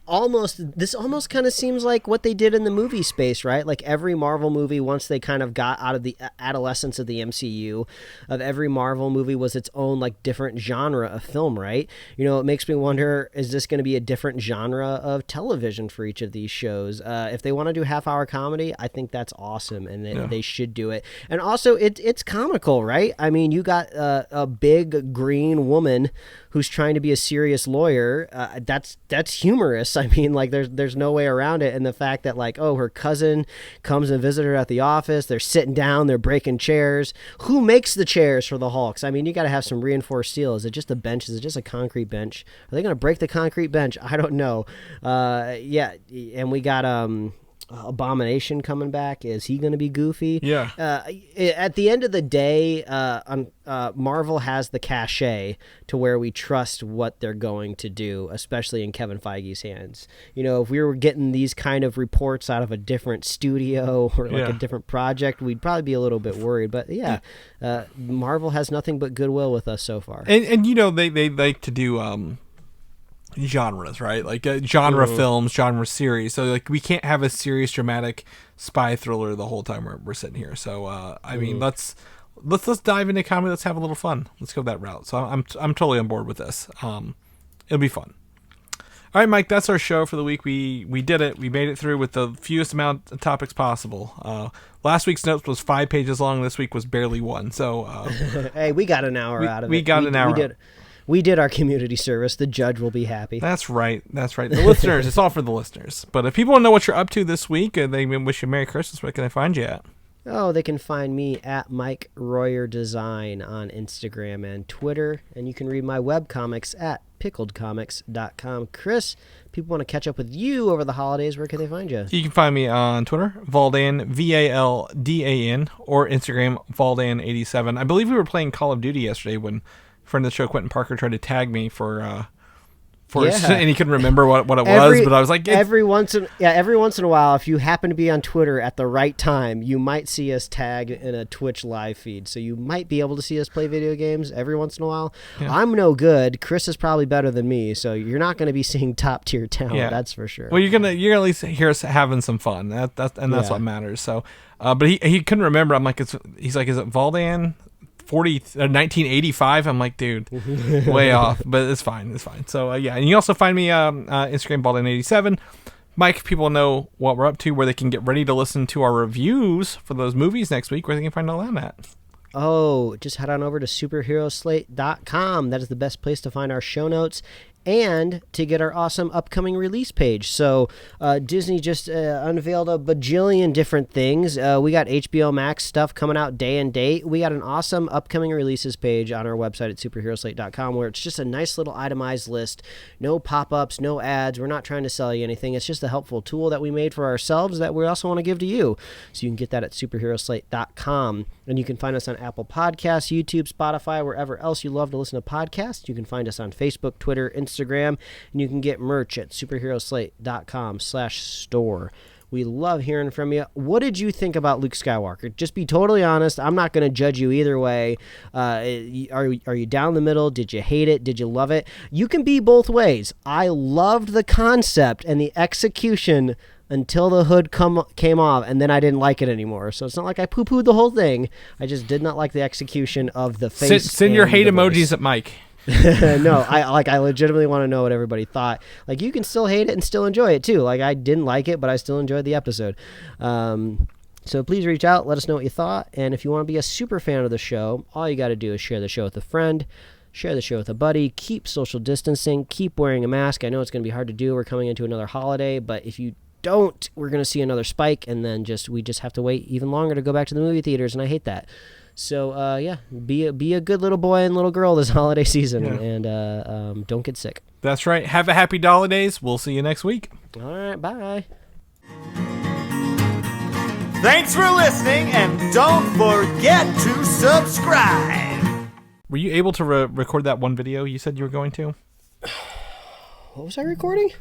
This almost kind of seems like what they did in the movie space, right? Like every Marvel movie, once they kind of got out of the adolescence of the MCU, of every Marvel movie was its own different genre of film, right? It makes me wonder, is this going to be a different genre of television for each of these shows? If they want to do half-hour comedy, I think that's awesome, and they should do it. And also, it's comical, right? I mean, you got a big green woman who's trying to be a serious lawyer. That's humorous. I mean, there's no way around it. And the fact that her cousin comes and visits her at the office, they're sitting down, they're breaking chairs. Who makes the chairs for the Hulks? I mean, you got to have some reinforced steel. Is it just a bench? Is it just a concrete bench? Are they going to break the concrete bench? I don't know. And we got Abomination coming back. Is he going to be goofy? Yeah. At the end of the day, Marvel has the cachet to where we trust what they're going to do, especially in Kevin Feige's hands. If we were getting these kind of reports out of a different studio or a different project, we'd probably be a little bit worried. But Marvel has nothing but goodwill with us so far. And they like to do genres, right? Genre films, genre series. So we can't have a serious dramatic spy thriller the whole time we're sitting here. So I mean, let's dive into comedy. Let's have a little fun. Let's go that route. So I'm totally on board with this. It'll be fun. All right, Mike, that's our show for the week. We did it. We made it through with the fewest amount of topics possible. Last week's notes was 5 pages long. This week was barely 1. So hey, we got an hour out of it. We got an hour. We did our community service. The judge will be happy. That's right. The listeners, it's all for the listeners. But if people want to know what you're up to this week, they wish you Merry Christmas, where can they find you at? Oh, they can find me at Mike Royer Design on Instagram and Twitter. And you can read my webcomics at pickledcomics.com. Chris, people want to catch up with you over the holidays. Where can they find you? You can find me on Twitter, Valdan, Valdan, or Instagram, Valdan87. I believe we were playing Call of Duty yesterday when a friend of the show, Quentin Parker, tried to tag me for and he couldn't remember what it was, but I was like, every once in a while, if you happen to be on Twitter at the right time, you might see us tag in a Twitch live feed. So you might be able to see us play video games every once in a while. Yeah. I'm no good. Chris is probably better than me, so you're not going to be seeing top tier talent. That's for sure. Well, you're gonna at least hear us having some fun. That's what matters. So, but he couldn't remember. I'm like, he's like, is it Valdan? 1985. I'm like, dude, way off, but it's fine. So yeah, and you also find me Instagram Baldan87. Mike, if people know what we're up to, where they can get ready to listen to our reviews for those movies next week, where they can find all that at. Oh, just head on over to superheroslate.com. That is the best place to find our show notes and to get our awesome upcoming release page. So Disney just unveiled a bajillion different things. We got HBO Max stuff coming out day and date. We got an awesome upcoming releases page on our website at superheroslate.com where it's just a nice little itemized list. No pop-ups, no ads. We're not trying to sell you anything. It's just a helpful tool that we made for ourselves that we also want to give to you. So you can get that at superheroslate.com. And you can find us on Apple Podcasts, YouTube, Spotify, wherever else you love to listen to podcasts. You can find us on Facebook, Twitter, Instagram, and you can get merch at superheroslate.com/store. We love hearing from you. What did you think about Luke Skywalker? Just be totally honest. I'm not going to judge you either way. Are you down the middle? Did you hate it? Did you love it? You can be both ways. I loved the concept and the execution until the hood came off, and then I didn't like it anymore. So it's not like I poo-pooed the whole thing. I just did not like the execution of the face. Send your hate emojis at Mike. No, I legitimately want to know what everybody thought. Like, you can still hate it and still enjoy it too. Like, I didn't like it, but I still enjoyed the episode. So please reach out, let us know what you thought, and if you want to be a super fan of the show, all you got to do is share the show with a friend, share the show with a buddy, keep social distancing, keep wearing a mask. I know it's going to be hard to do. We're coming into another holiday, but if you don't, we're going to see another spike, and then we just have to wait even longer to go back to the movie theaters, and I hate that. So, be a good little boy and little girl this holiday season, and don't get sick. That's right. Have a happy holidays. We'll see you next week. All right, bye. Thanks for listening, and don't forget to subscribe. Were you able to record that one video you said you were going to? What was I recording?